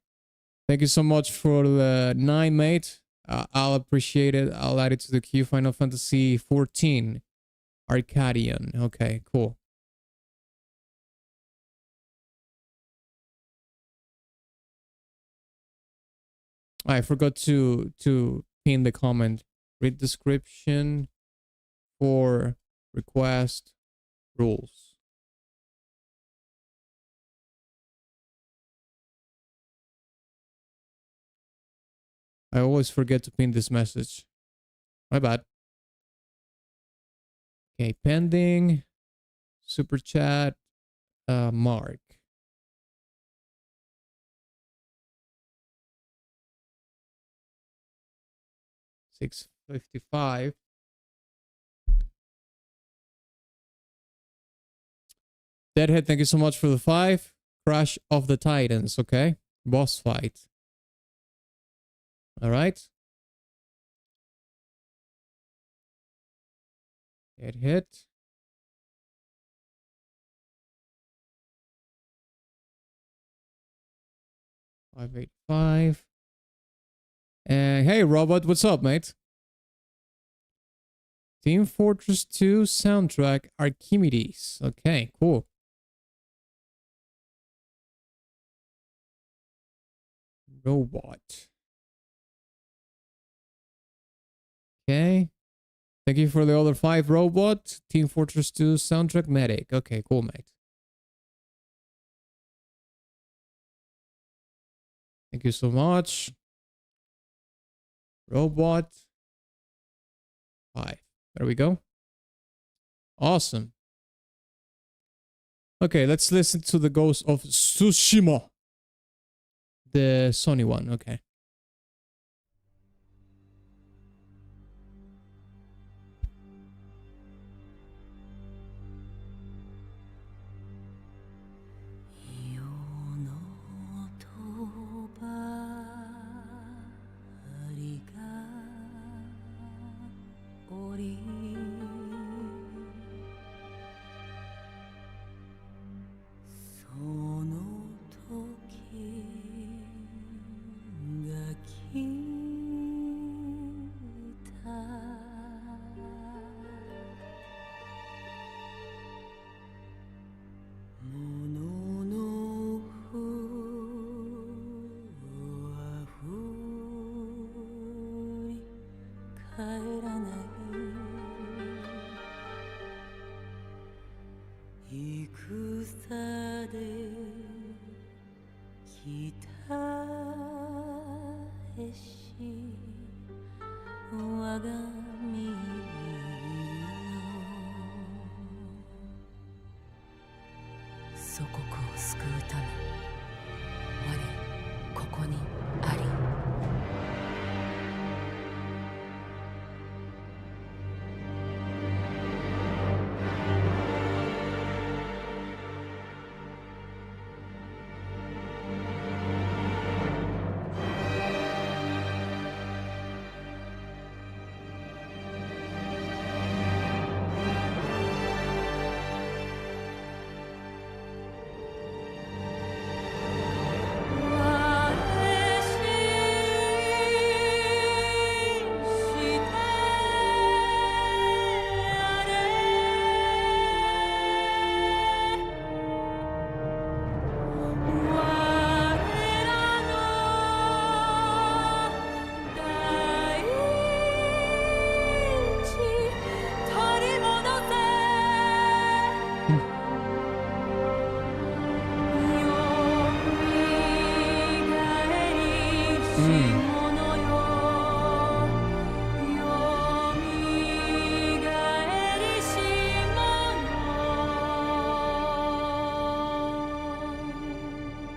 thank you so much for the 9, mate. I'll appreciate it. I'll add it to the queue. Final Fantasy 14 Arcadian. Okay, cool. I forgot to pin the comment. Read description for request rules. I always forget to pin this message. My bad. Okay, pending. Super chat. Mark. $6.55. Deadhead, thank you so much for the 5. Crash of the Titans, okay? Boss fight. Alright. Hit. $5.85. And hey, Robot, what's up, mate? Team Fortress 2 soundtrack Archimedes. Okay, cool. Robot. Okay. Thank you for the other 5, Robot. Team Fortress 2 soundtrack medic. Okay, cool, mate. Thank you so much. Robot. 5. There we go. Awesome. Okay, let's listen to the Ghost of Tsushima. The Sony one, okay.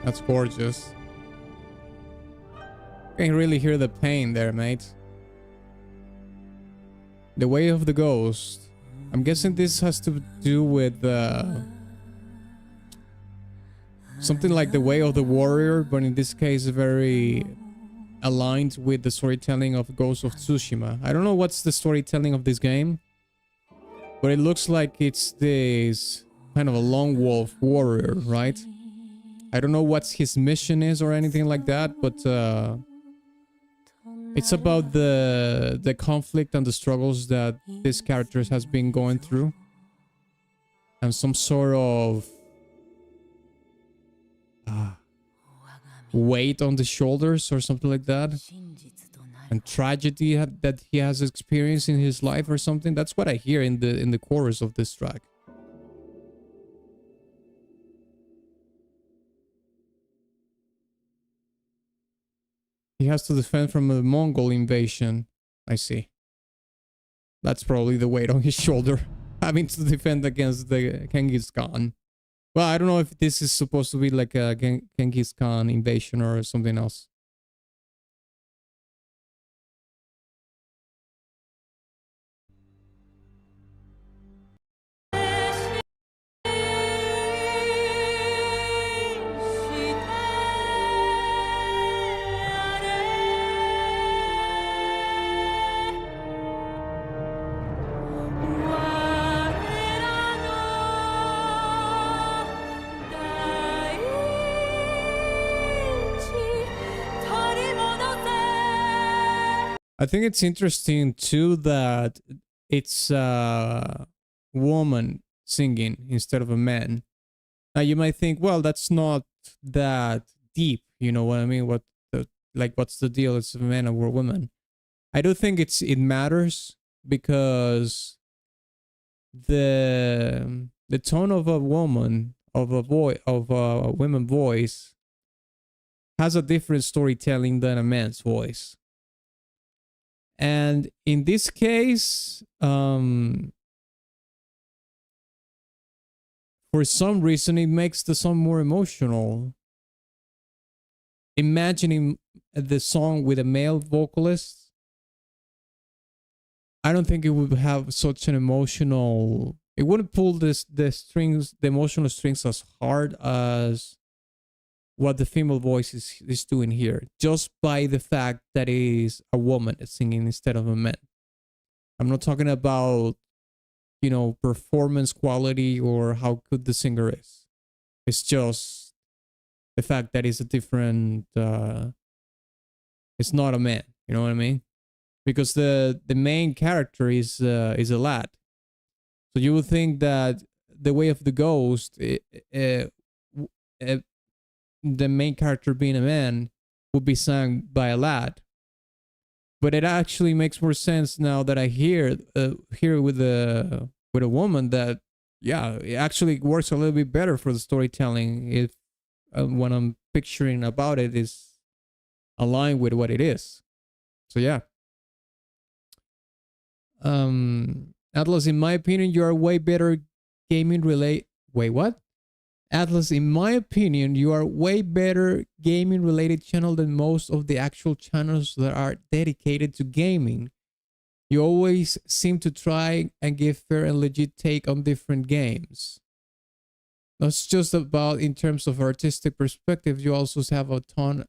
That's gorgeous. You can really hear the pain there, mate. The Way of the Ghost. I'm guessing this has to do with something like the Way of the Warrior, but in this case very aligned with the storytelling of Ghost of Tsushima. I don't know what's the storytelling of this game, but it looks like it's this kind of a lone wolf warrior, right? I don't know what his mission is or anything like that, but it's about the conflict and the struggles that this character has been going through, and some sort of weight on the shoulders or something like that, and tragedy that he has experienced in his life or something. That's what I hear in the chorus of this track. He has to defend from a Mongol invasion. I see. That's probably the weight on his shoulder, having to defend against the Genghis Khan. Well, I don't know if this is supposed to be like a Genghis Khan invasion or something else. I think it's interesting too that it's a woman singing instead of a man. Now you might think, well, that's not that deep, you know what I mean? What's the deal? It's a man or a woman. I do think it matters because the tone of a woman, of a women's voice has a different storytelling than a man's voice. And in this case, for some reason, it makes the song more emotional. Imagining the song with a male vocalist, I don't think it would have such an emotional... It wouldn't pull the emotional strings as hard as what the female voice is doing here, just by the fact that it is a woman singing instead of a man. I'm not talking about, you know, performance quality or how good the singer is. It's just the fact that it's a different, it's not a man, you know what I mean? Because the main character is a lad. So you would think that the way of the ghost, the main character being a man would be sung by a lad, but it actually makes more sense now that I hear with a woman that, yeah, it actually works a little bit better for the storytelling if when I'm picturing about it is aligned with what it is. So yeah. Atlas, in my opinion, you are way better gaming relate. Wait, what? Atlas, in my opinion, you are way better gaming related channel than most of the actual channels that are dedicated to gaming. You always seem to try and give fair and legit take on different games. Not just about in terms of artistic perspective, you also have a ton,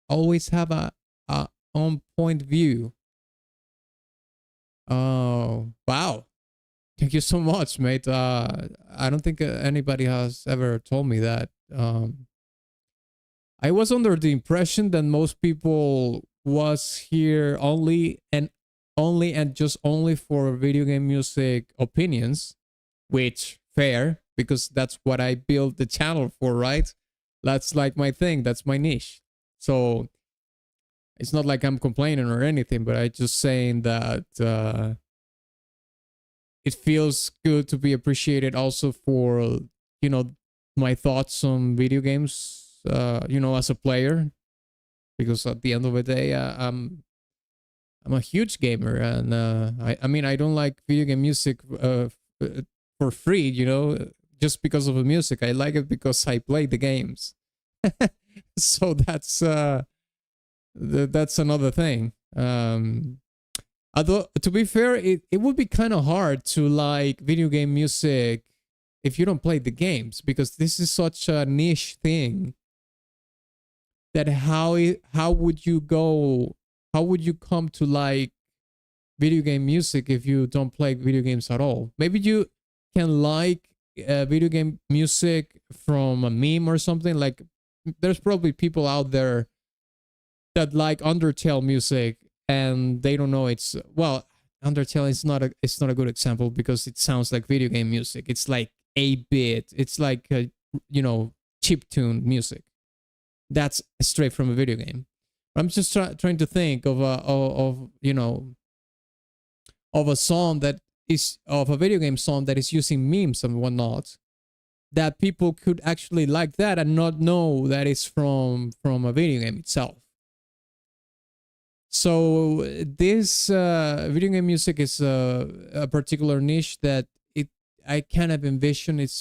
always have a on point view. Oh, wow. Thank you so much, mate. I don't think anybody has ever told me that. I was under the impression that most people was here only and just only for video game music opinions, which fair, because that's what I built the channel for, right? That's like my thing. That's my niche. So it's not like I'm complaining or anything, but I just saying that it feels good to be appreciated also for, you know, my thoughts on video games, you know, as a player, because at the end of the day, I'm a huge gamer, and I mean, I don't like video game music for free, you know, just because of the music. I like it because I play the games. So that's another thing. Although, to be fair, it would be kind of hard to like video game music if you don't play the games, because this is such a niche thing. that how would you come to like video game music if you don't play video games at all? Maybe you can like video game music from a meme or something. Like there's probably people out there that like Undertale music and they don't know it's, well, Undertale is not a good example because it sounds like video game music. It's like 8-bit. It's like chiptune music. That's straight from a video game. I'm just trying to think of a song that is of a video game song that is using memes and whatnot, that people could actually like that and not know that it's from a video game itself. So this video game music is a particular niche that I kind of envision it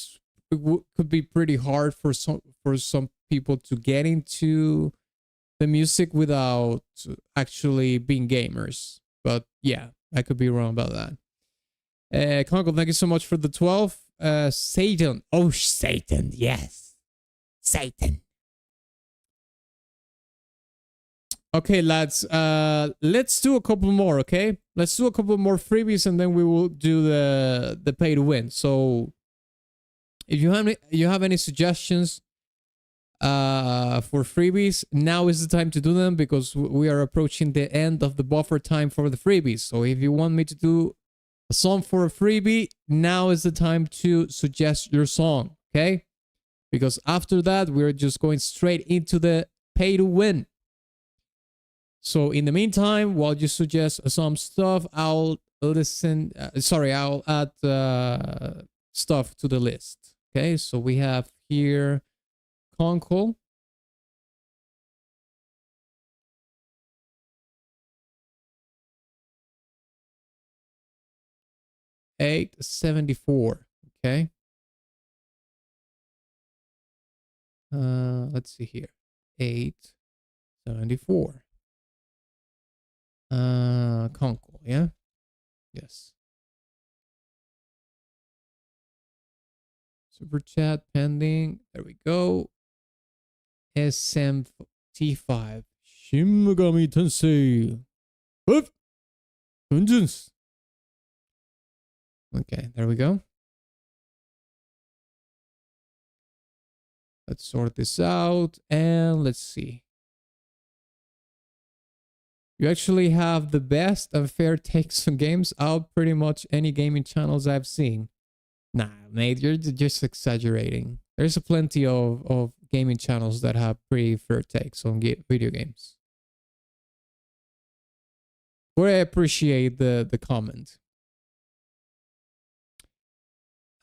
could be pretty hard for some people to get into the music without actually being gamers. But yeah, I could be wrong about that. Congo, thank you so much for the 12. Satan. Oh, Satan. Yes. Satan. Okay, lads. Let's do a couple more, okay? Let's do a couple more freebies and then we will do the pay to win. So if you have any suggestions for freebies, now is the time to do them because we are approaching the end of the buffer time for the freebies. So if you want me to do a song for a freebie, now is the time to suggest your song, okay? Because after that, we're just going straight into the pay to win. So in the meantime, while you suggest some stuff, I'll listen. I'll add stuff to the list. Okay, so we have here Conco. $8.74. Okay. Let's see here. $8.74. Conco, yeah? Yes. Super chat pending. There we go. SMT5. Shin Megami Tensei. Oof. Vengeance. Okay, there we go. Let's sort this out and let's see. You actually have the best and fair takes on games out pretty much any gaming channels I've seen. Nah, mate, you're just exaggerating. There's plenty of gaming channels that have pretty fair takes on video games. But I appreciate the comment.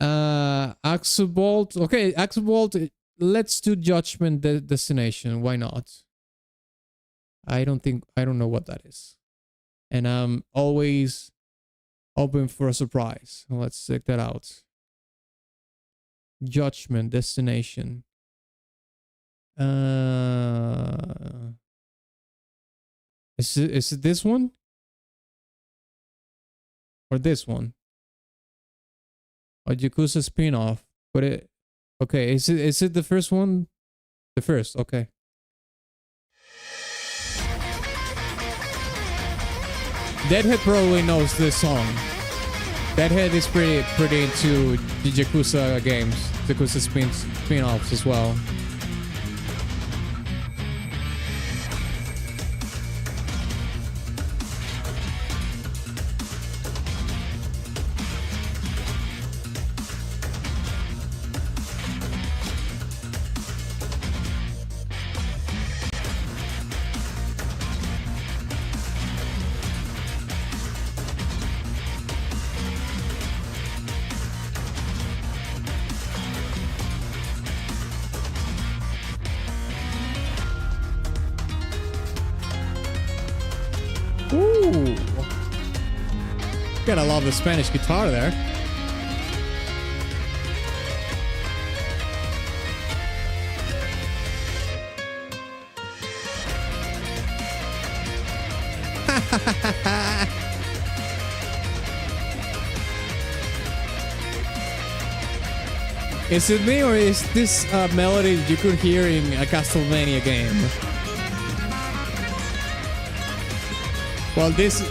Axelbolt. Okay, Axelbolt, let's do Judgment Destination. Why not? I don't know what that is. And I'm always open for a surprise. Let's check that out. Judgment Destination. Is it this one? Or this one? A Yakuza spin-off. But okay, is it the first one? The first, okay. Deadhead probably knows this song. Deadhead is pretty into the Yakuza games, Yakuza spin-offs as well. Ooh. Gotta love the Spanish guitar there. Is it me or is this melody you could hear in a Castlevania game? Well, this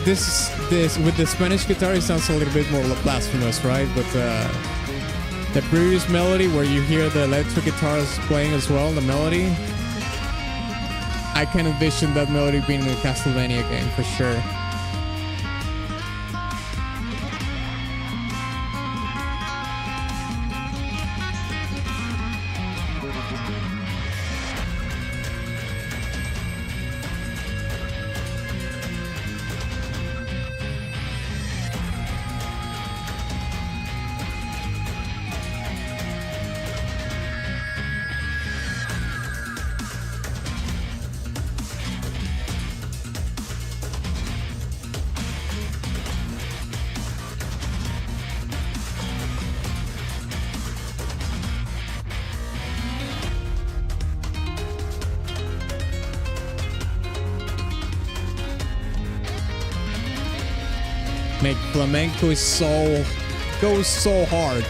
with the Spanish guitar, it sounds a little bit more blasphemous, right? But the previous melody where you hear the electric guitars playing as well, the melody, I can envision that melody being in a Castlevania game for sure. Make flamenco is goes so hard.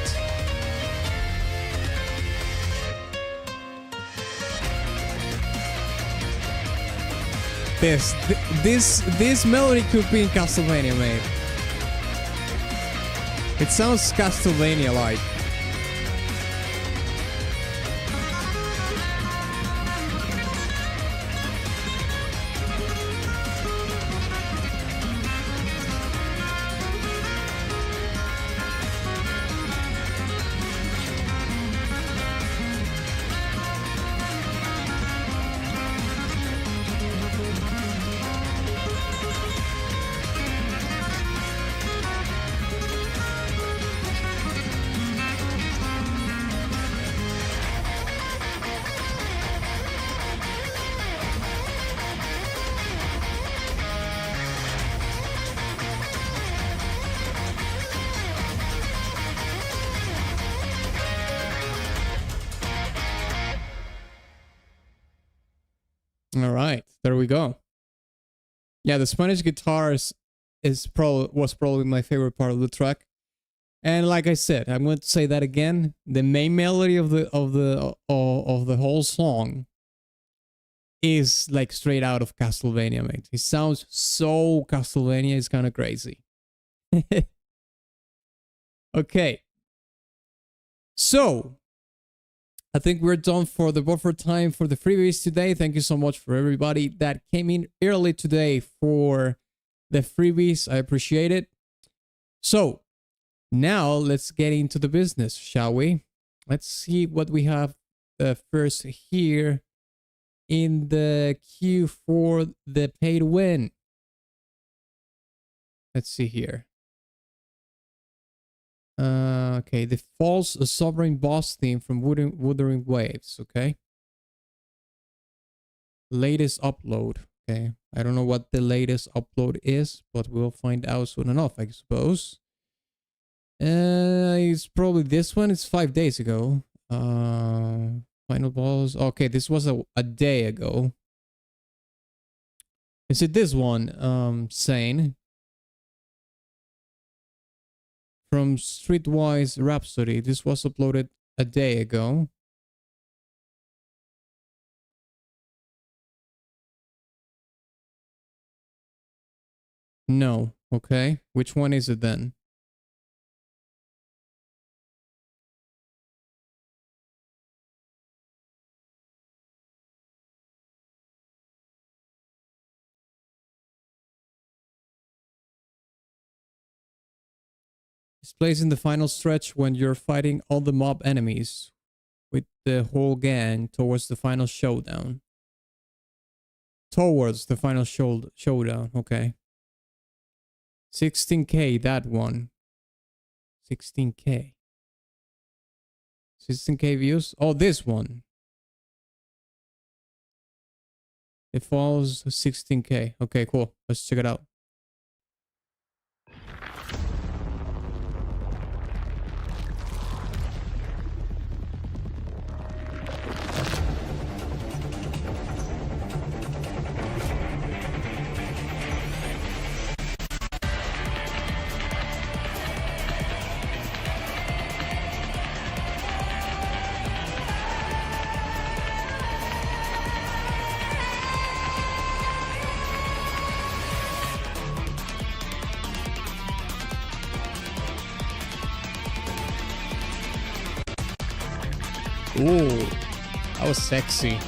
This melody could be in Castlevania, mate. It sounds Castlevania-like. All right, there we go. Yeah, the Spanish guitars was probably my favorite part of the track. And like I said, I'm going to say that again. The main melody of the whole song is like straight out of Castlevania, mate. It sounds so Castlevania, it's kind of crazy. Okay. So, I think we're done for the buffer time for the freebies today. Thank you so much for everybody that came in early today for the freebies. I appreciate it. So, now let's get into the business, shall we? Let's see what we have first here in the queue for the pay to win. Let's see here. Okay, the false sovereign boss theme from Wuthering Waves. Okay, latest upload. Okay, I don't know what the latest upload is, but we'll find out soon enough, I suppose. It's probably this one. It's 5 days ago. Final boss. Okay, this was a day ago. Is it this one? Sane. From Streetwise Rhapsody. This was uploaded a day ago. No. Okay. Which one is it then? Plays in the final stretch when you're fighting all the mob enemies with the whole gang towards the final showdown. Towards the final showdown, okay. 16k, that one. 16k. 16k views? Oh, this one. It follows 16k. Okay, cool. Let's check it out. Ooh, that was sexy.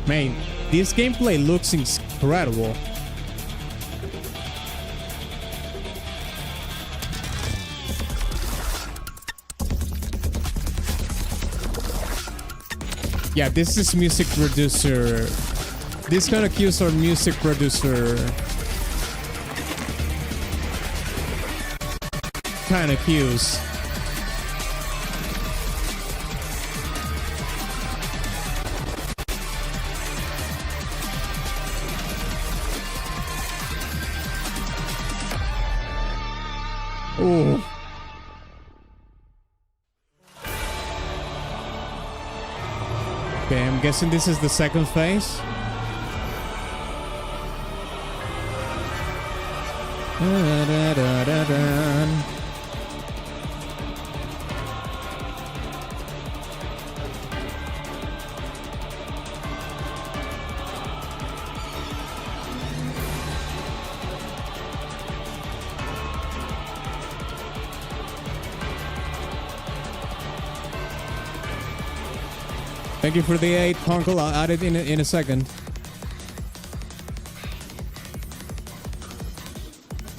Man, this gameplay looks incredible. Yeah, this is music producer. These kind of cues are music producer kind of cues. Ooh. Okay, I'm guessing this is the second phase. Thank you for the 8, Punkle. I'll add it in a second.